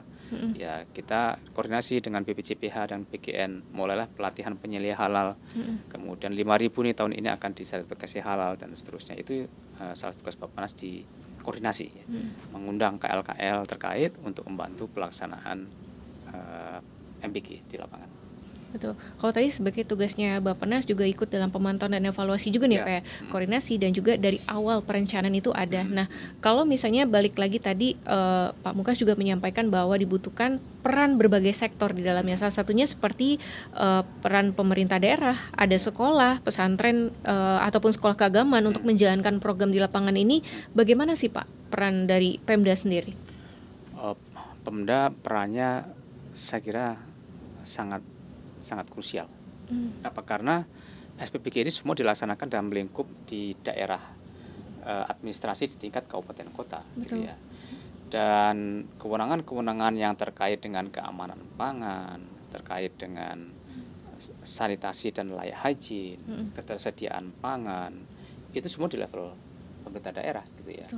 Ya, kita koordinasi dengan BPJPH dan PGN, mulailah pelatihan penyelia halal. Kemudian 5.000 nih tahun ini akan disertifikasi halal dan seterusnya. Itu salah tugas Bappenas di koordinasi, ya. Mengundang KL-KL terkait untuk membantu pelaksanaan MBG di lapangan. Betul. Kalau tadi sebagai tugasnya Bappenas juga ikut dalam pemantauan dan evaluasi juga nih, Pak ya. Koordinasi dan juga dari awal perencanaan itu ada. Nah, kalau misalnya balik lagi tadi Pak Mungkas juga menyampaikan bahwa dibutuhkan peran berbagai sektor di dalamnya. Salah satunya seperti peran pemerintah daerah, ada sekolah, pesantren ataupun sekolah keagamaan untuk menjalankan program di lapangan ini. Bagaimana sih Pak peran dari Pemda sendiri? Pemda perannya saya kira sangat krusial. Apa? Karena SPBG ini semua dilaksanakan dalam lingkup di daerah administrasi di tingkat kabupaten kota, gitu ya. Dan kewenangan-kewenangan yang terkait dengan keamanan pangan, terkait dengan sanitasi dan layak haji, ketersediaan pangan, itu semua di level pemerintah daerah, gitu ya.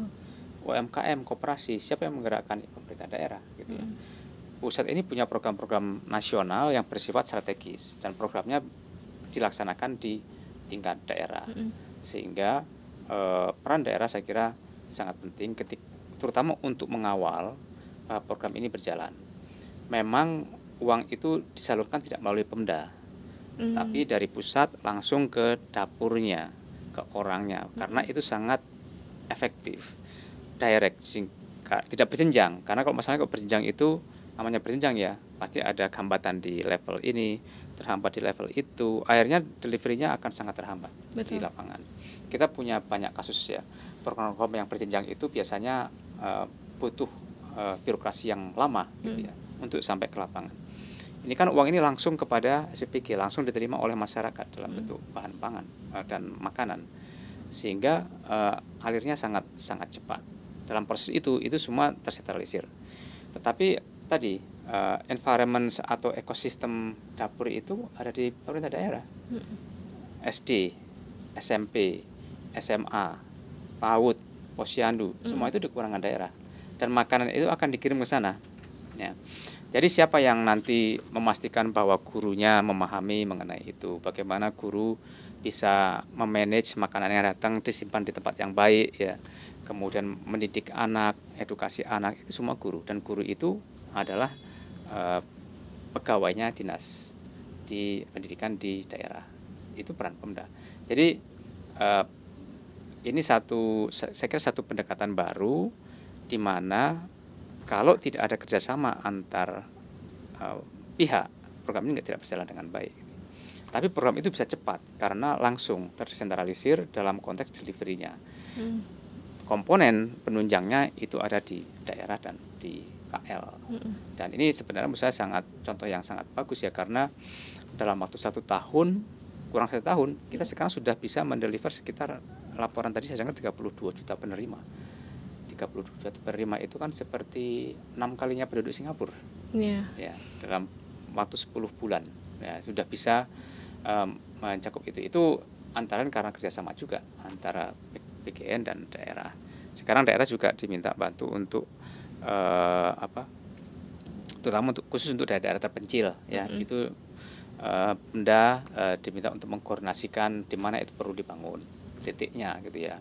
UMKM, koperasi, siapa yang menggerakkan pemerintah daerah, gitu ya. Pusat ini punya program-program nasional yang bersifat strategis dan programnya dilaksanakan di tingkat daerah, sehingga peran daerah saya kira sangat penting terutama untuk mengawal program ini berjalan. Memang uang itu disalurkan tidak melalui Pemda, tapi dari pusat langsung ke dapurnya, ke orangnya, karena itu sangat efektif, direct, tidak berjenjang. Karena kalau masalahnya berjenjang itu namanya berjenjang ya, pasti ada hambatan di level ini, terhambat di level itu, akhirnya delivery-nya akan sangat terhambat. Betul. Di lapangan. Kita punya banyak kasus ya, program-program yang berjenjang itu biasanya butuh birokrasi yang lama, gitu ya, untuk sampai ke lapangan. Ini kan uang ini langsung kepada SPBG, langsung diterima oleh masyarakat dalam bentuk bahan pangan dan makanan, sehingga alirnya sangat cepat. Dalam proses itu semua tersentralisir. Tetapi tadi environment atau ekosistem dapur itu ada di pemerintah daerah. SD, SMP, SMA, PAUD, Posyandu, semua itu di kewenangan daerah. Dan makanan itu akan dikirim ke sana. Ya. Jadi siapa yang nanti memastikan bahwa gurunya memahami mengenai itu, bagaimana guru bisa memanage makanan yang datang disimpan di tempat yang baik, ya. Kemudian mendidik anak, edukasi anak, itu semua guru. Dan guru itu adalah pegawainya dinas di pendidikan di daerah. Itu peran Pemda. Jadi ini saya kira satu pendekatan baru di mana kalau tidak ada kerjasama antar pihak, program ini tidak berjalan dengan baik. Tapi program itu bisa cepat karena langsung tersentralisir dalam konteks delivery-nya. Komponen penunjangnya itu ada di daerah dan di KL. Dan ini sebenarnya menurut saya contoh yang sangat bagus ya, karena dalam waktu 1 tahun, kurang 1 tahun, kita sekarang sudah bisa mendeliver sekitar, laporan tadi saya dengar 32 juta penerima. 32 juta penerima itu kan seperti 6 kalinya penduduk Singapura. Ya, dalam waktu 10 bulan ya, sudah bisa mencakup itu. Itu antara karena kerjasama juga antara PGN dan daerah. Sekarang daerah juga diminta bantu untuk terutama khusus untuk daerah terpencil ya, itu Pemda diminta untuk mengkoordinasikan di mana itu perlu dibangun titiknya, gitu ya,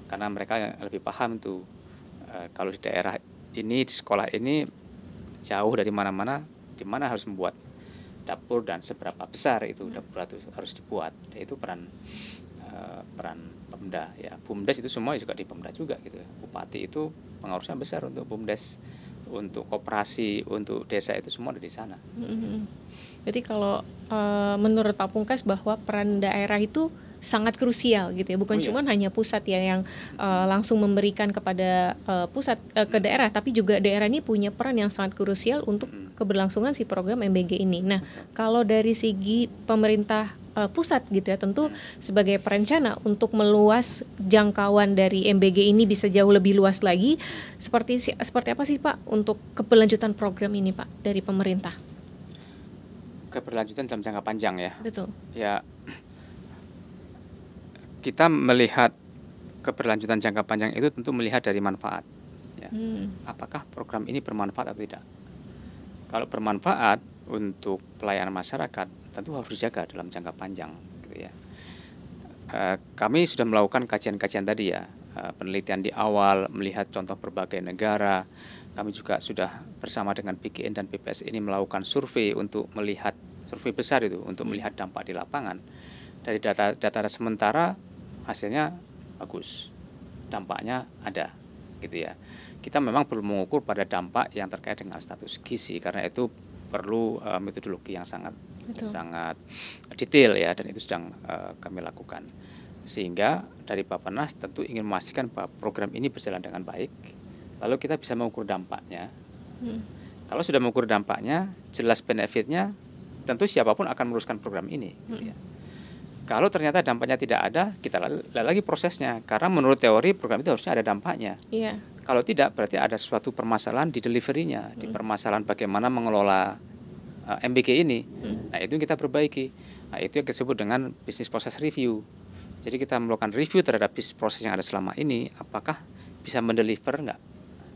karena mereka lebih paham tuh kalau di daerah ini, di sekolah ini jauh dari mana-mana, di mana harus membuat dapur dan seberapa besar itu dapur itu harus dibuat. Itu peran Pemda ya. BUMDes itu semua juga di Pemda juga, gitu. Bupati itu pengurusnya besar untuk BUMDes, untuk koperasi, untuk desa, itu semua ada di sana. Jadi kalau menurut Pak Pungkas bahwa peran daerah itu sangat krusial gitu ya, bukan cuma hanya pusat ya yang langsung memberikan kepada pusat ke daerah, tapi juga daerah ini punya peran yang sangat krusial untuk keberlangsungan si program MBG ini. Nah, kalau dari segi pemerintah pusat gitu ya, tentu sebagai perencana untuk meluas jangkauan dari MBG ini bisa jauh lebih luas lagi, seperti apa sih Pak untuk keberlanjutan program ini Pak dari pemerintah? Keberlanjutan dalam jangka panjang ya. Betul. Ya, kita melihat keberlanjutan jangka panjang itu tentu melihat dari manfaat. Ya. Apakah program ini bermanfaat atau tidak? Kalau bermanfaat untuk pelayanan masyarakat, tentu harus dijaga dalam jangka panjang. Gitu ya. Kami sudah melakukan kajian-kajian tadi ya, penelitian di awal, melihat contoh berbagai negara. Kami juga sudah bersama dengan BGN dan BPS ini melakukan survei untuk melihat, survei besar itu, untuk melihat dampak di lapangan. Dari data sementara, hasilnya bagus, dampaknya ada, gitu ya. Kita memang belum mengukur pada dampak yang terkait dengan status gizi, karena itu perlu metodologi yang sangat detail ya, dan itu sedang kami lakukan. Sehingga dari Bappenas tentu ingin memastikan bahwa program ini berjalan dengan baik, lalu kita bisa mengukur dampaknya. Kalau sudah mengukur dampaknya, jelas benefitnya, tentu siapapun akan meneruskan program ini. Gitu ya. Kalau ternyata dampaknya tidak ada, kita lihat lagi prosesnya. Karena menurut teori program itu harusnya ada dampaknya. Iya. Kalau tidak, berarti ada suatu permasalahan di delivery-nya, di permasalahan bagaimana mengelola MBG ini. Nah, itu yang kita perbaiki. Nah, itu yang disebut dengan business process review. Jadi kita melakukan review terhadap bisnis proses yang ada selama ini, apakah bisa mendeliver enggak.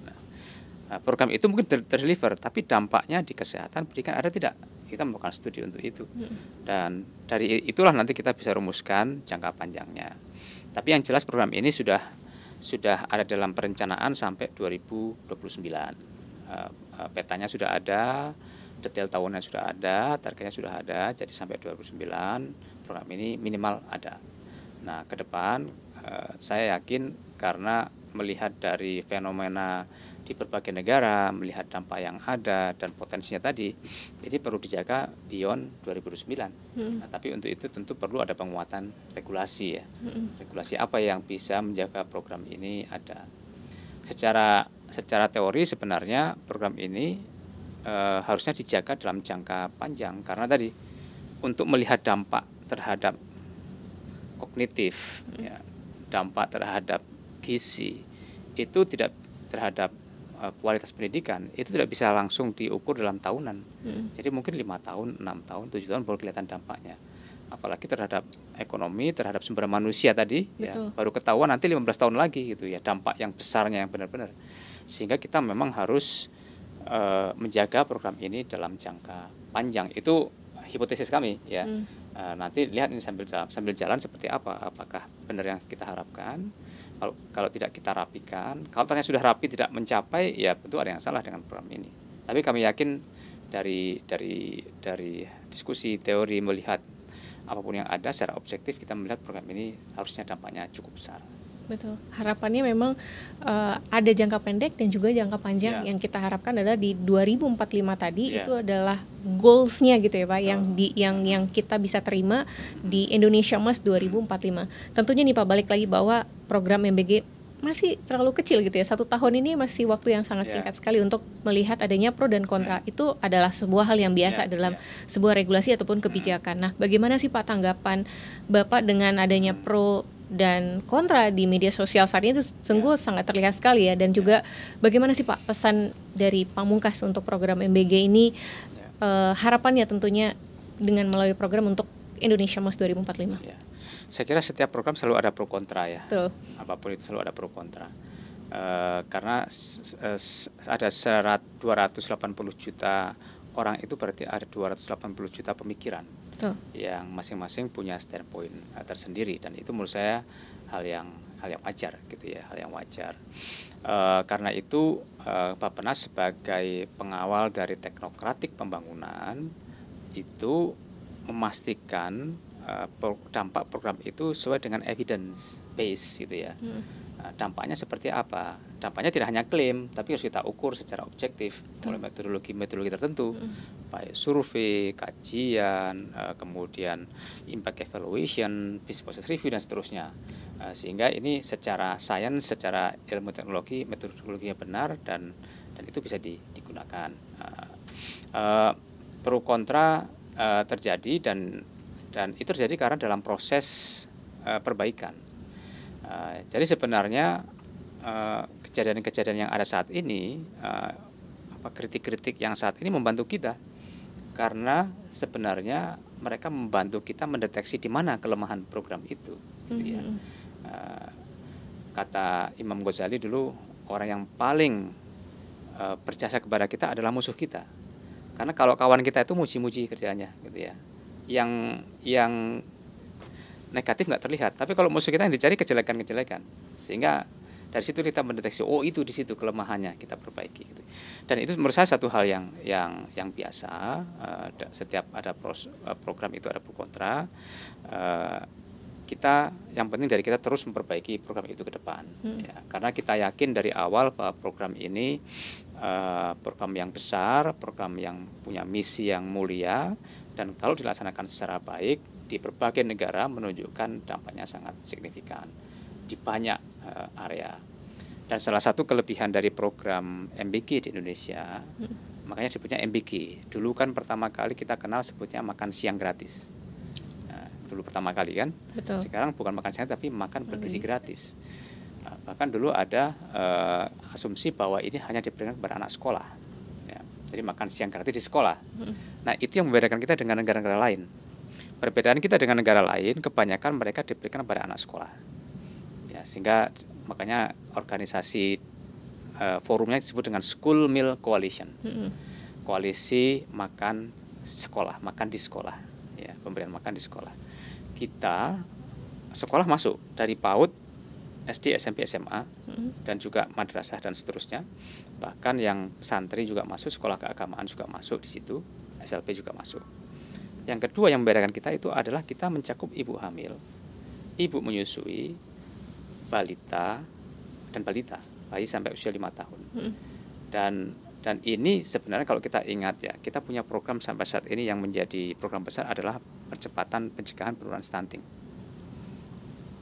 Nah, program itu mungkin terdeliver, tapi dampaknya di kesehatan pendidikan ada tidak? Kita melakukan studi untuk itu. Dan dari itulah nanti kita bisa rumuskan jangka panjangnya. Tapi yang jelas program ini sudah ada dalam perencanaan sampai 2029. Petanya sudah ada, detail tahunnya sudah ada, targetnya sudah ada, jadi sampai 2029 program ini minimal ada. Nah, ke depan saya yakin karena melihat dari fenomena di berbagai negara, melihat dampak yang ada dan potensinya tadi, jadi perlu dijaga beyond 2029. Nah, tapi untuk itu tentu perlu ada penguatan regulasi ya. Regulasi apa yang bisa menjaga program ini ada. Secara teori sebenarnya program ini harusnya dijaga dalam jangka panjang, karena tadi untuk melihat dampak terhadap kognitif, ya, dampak terhadap gizi, itu tidak terhadap kualitas pendidikan, itu tidak bisa langsung diukur dalam tahunan. Jadi mungkin 5 tahun, 6 tahun, 7 tahun baru kelihatan dampaknya. Apalagi terhadap ekonomi, terhadap sumber manusia tadi, ya, baru ketahuan nanti 15 tahun lagi gitu ya, dampak yang besarnya yang benar-benar. Sehingga kita memang harus menjaga program ini dalam jangka panjang. Itu hipotesis kami ya. Nanti lihat ini sambil jalan seperti apa, apakah benar yang kita harapkan. Kalau tidak kita rapikan, kalau ternyata sudah rapi tidak mencapai, ya tentu ada yang salah dengan program ini. Tapi kami yakin dari diskusi teori melihat apapun yang ada secara objektif, kita melihat program ini harusnya dampaknya cukup besar. Betul. Harapannya memang ada jangka pendek dan juga jangka panjang. Yang kita harapkan adalah di 2045 tadi itu adalah goals-nya gitu ya Pak, yang kita bisa terima di Indonesia Emas 2045. Tentunya nih Pak, balik lagi bahwa program MBG masih terlalu kecil gitu ya. 1 tahun ini masih waktu yang sangat singkat sekali untuk melihat adanya pro dan kontra. Itu adalah sebuah hal yang biasa dalam sebuah regulasi ataupun kebijakan. Nah, bagaimana sih Pak tanggapan Bapak dengan adanya pro dan kontra di media sosial saat ini? Itu sungguh sangat terlihat sekali ya. Dan juga bagaimana sih Pak pesan dari Pamungkas untuk program MBG ini, harapannya tentunya dengan melalui program untuk Indonesia Emas 2045? Saya kira setiap program selalu ada pro kontra ya. Betul. Apapun itu selalu ada pro kontra. Karena ada 280 juta orang, itu berarti ada 280 juta pemikiran. Betul. Yang masing-masing punya standpoint tersendiri, dan itu menurut saya hal yang wajar gitu ya, hal yang wajar. Karena itu Bappenas sebagai pengawal dari teknokratik pembangunan itu memastikan dampak program itu sesuai dengan evidence base gitu ya. Dampaknya seperti apa? Dampaknya tidak hanya klaim, tapi harus kita ukur secara objektif oleh metodologi tertentu, baik survei, kajian, kemudian impact evaluation, business process review dan seterusnya. Sehingga ini secara sains, secara ilmu teknologi, metodologinya benar dan itu bisa digunakan. Pro kontra terjadi dan itu terjadi karena dalam proses perbaikan. Jadi sebenarnya kejadian-kejadian yang ada saat ini, kritik-kritik yang saat ini membantu kita karena sebenarnya mereka membantu kita mendeteksi di mana kelemahan program itu, gitu ya. Kata Imam Ghazali dulu, orang yang paling berjasa kepada kita adalah musuh kita. Karena kalau kawan kita itu muji-muji kerjanya, gitu ya. Yang negatif nggak terlihat, tapi kalau musuh kita yang dicari kejelekan-kejelekan, sehingga dari situ kita mendeteksi, oh itu di situ kelemahannya, kita perbaiki, gitu. Dan itu menurut saya satu hal yang biasa. Setiap ada program itu ada pro kontra. Kita yang penting dari kita terus memperbaiki program itu ke depan, ya, karena kita yakin dari awal bahwa program ini program yang besar, program yang punya misi yang mulia, dan kalau dilaksanakan secara baik di berbagai negara menunjukkan dampaknya sangat signifikan di banyak area. Dan salah satu kelebihan dari program MBG di Indonesia, makanya disebutnya MBG. Dulu kan pertama kali kita kenal sebutnya makan siang gratis. Nah, dulu pertama kali kan. Betul. Sekarang bukan makan siang tapi makan bergizi gratis. Nah, bahkan dulu ada asumsi bahwa ini hanya diberikan kepada anak sekolah. Ya, jadi makan siang gratis di sekolah. Nah, itu yang membedakan kita dengan negara-negara lain. Perbedaan kita dengan negara lain, kebanyakan mereka diberikan kepada anak sekolah. Ya, sehingga makanya organisasi forumnya disebut dengan School Meal Coalition. Koalisi makan sekolah, makan di sekolah. Ya, pemberian makan di sekolah. Kita sekolah masuk dari PAUD, SD, SMP, SMA, dan juga madrasah dan seterusnya. Bahkan yang santri juga masuk, sekolah keagamaan juga masuk di situ, SLP juga masuk. Yang kedua yang membedakan kita itu adalah kita mencakup ibu hamil, ibu menyusui, balita, dan balita, bayi sampai usia 5 tahun. Dan ini sebenarnya kalau kita ingat ya, kita punya program sampai saat ini yang menjadi program besar adalah percepatan pencegahan penurunan stunting.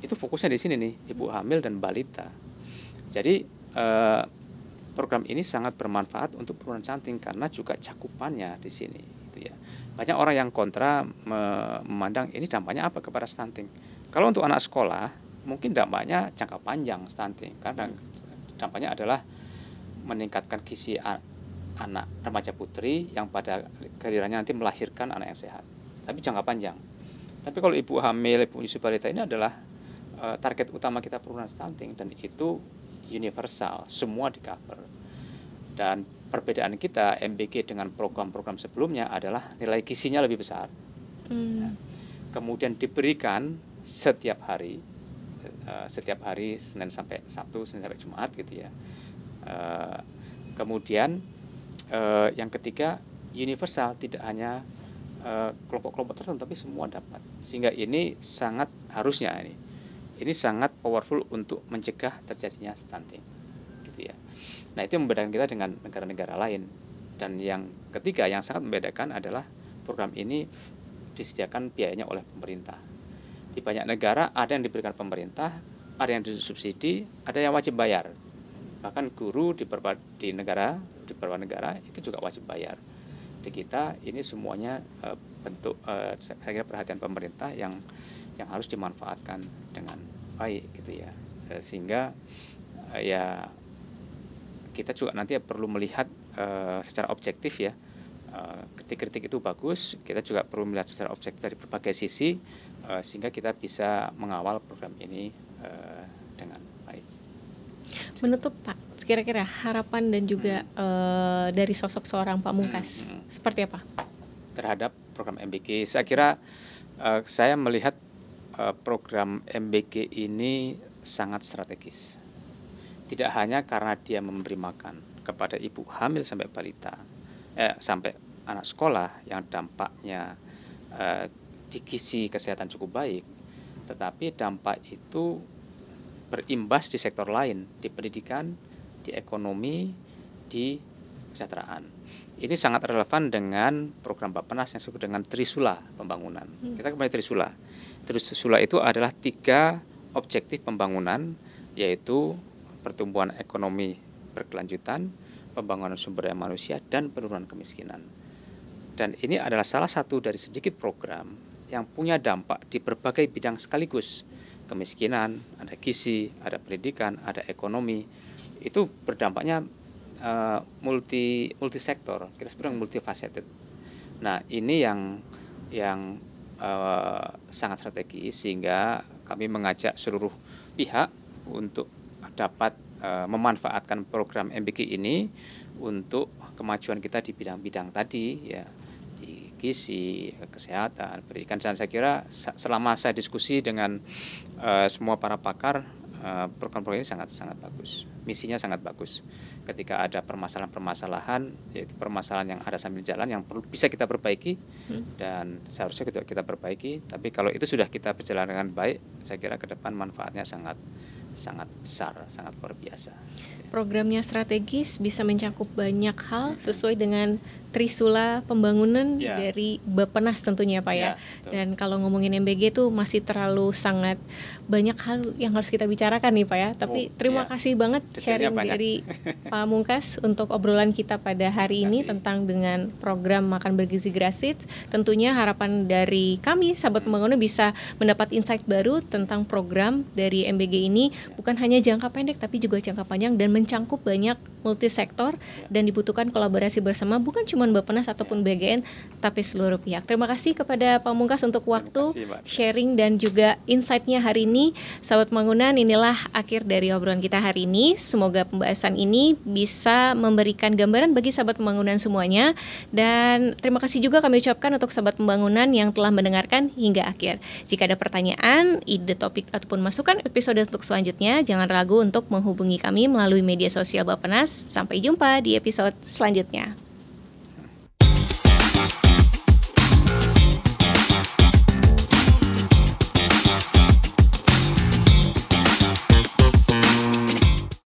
Itu fokusnya di sini nih, ibu hamil dan balita. Jadi program ini sangat bermanfaat untuk penurunan stunting karena juga cakupannya di sini, gitu ya. Banyak orang yang kontra memandang ini dampaknya apa kepada stunting. Kalau untuk anak sekolah, mungkin dampaknya jangka panjang stunting, karena dampaknya adalah meningkatkan gizi anak remaja putri yang pada gilirannya nanti melahirkan anak yang sehat. Tapi jangka panjang. Tapi kalau ibu hamil, ibu menyusui balita ini adalah target utama kita penurunan stunting, dan itu universal, semua di cover. Dan perbedaan kita MBG dengan program-program sebelumnya adalah nilai gizinya lebih besar. Nah, kemudian diberikan setiap hari Senin sampai Sabtu, Senin sampai Jumat, gitu ya. Kemudian yang ketiga universal, tidak hanya kelompok-kelompok tertentu tapi semua dapat. Sehingga ini sangat harusnya ini sangat powerful untuk mencegah terjadinya stunting, gitu ya. Nah, itu yang membedakan kita dengan negara-negara lain. Dan yang ketiga yang sangat membedakan adalah program ini disediakan biayanya oleh pemerintah. Di banyak negara ada yang diberikan pemerintah, ada yang disubsidi, ada yang wajib bayar. Bahkan guru di beberapa negara itu juga wajib bayar. Di kita ini semuanya bentuk saya kira perhatian pemerintah yang harus dimanfaatkan dengan baik, gitu ya. Sehingga ya kita juga nanti perlu melihat secara objektif ya. Kritik-kritik itu bagus, kita juga perlu melihat secara objektif dari berbagai sisi sehingga kita bisa mengawal program ini dengan baik. Menutup Pak, kira-kira harapan dan juga dari sosok seorang Pak Mungkas seperti apa? Terhadap program MBG, saya kira saya melihat program MBG ini sangat strategis. Tidak hanya karena dia memberi makan kepada ibu hamil sampai balita, sampai anak sekolah yang dampaknya di gizi kesehatan cukup baik, tetapi dampak itu berimbas di sektor lain, di pendidikan, di ekonomi, di kesejahteraan. Ini sangat relevan dengan program Bappenas yang disebut dengan Trisula pembangunan. Kita kembali Trisula. Trisula itu adalah 3 objektif pembangunan, yaitu pertumbuhan ekonomi berkelanjutan, pembangunan sumber daya manusia, dan penurunan kemiskinan. Dan ini adalah salah satu dari sedikit program yang punya dampak di berbagai bidang sekaligus. Kemiskinan, ada gizi, ada pendidikan, ada ekonomi. Itu berdampaknya multi sektor, kita sebut multifaceted. Nah, ini yang sangat strategis, sehingga kami mengajak seluruh pihak untuk dapat memanfaatkan program MBG ini untuk kemajuan kita di bidang-bidang tadi ya, di gizi, kesehatan, pendidikan. Dan saya kira selama saya diskusi dengan semua para pakar, program-program ini sangat bagus, misinya sangat bagus. Ketika ada permasalahan-permasalahan, yaitu permasalahan yang ada sambil jalan yang perlu bisa kita perbaiki dan seharusnya kita perbaiki. Tapi kalau itu sudah kita berjalan dengan baik, saya kira ke depan manfaatnya sangat besar, sangat luar biasa. Programnya strategis, bisa mencakup banyak hal sesuai dengan trisula pembangunan dari Bappenas tentunya Pak ya. Dan kalau ngomongin MBG itu masih terlalu sangat banyak hal yang harus kita bicarakan nih Pak ya. Tapi terima kasih banget sharing dari Pak Mungkas untuk obrolan kita pada hari ini tentang dengan program Makan Bergizi Gratis. Tentunya harapan dari kami sahabat pembangunan bisa mendapat insight baru tentang program dari MBG ini, bukan hanya jangka pendek tapi juga jangka panjang dan mencangkup banyak multisektor dan dibutuhkan kolaborasi bersama, bukan cuma Bappenas ataupun BGN tapi seluruh pihak. Terima kasih kepada Pak Mungkas untuk waktu, sharing dan juga insight-nya hari ini. Sahabat Pembangunan, inilah akhir dari obrolan kita hari ini. Semoga pembahasan ini bisa memberikan gambaran bagi sahabat pembangunan semuanya, dan terima kasih juga kami ucapkan untuk sahabat pembangunan yang telah mendengarkan hingga akhir. Jika ada pertanyaan, ide topik ataupun masukan episode untuk selanjutnya, jangan ragu untuk menghubungi kami melalui media sosial Bappenas. Sampai jumpa di episode selanjutnya.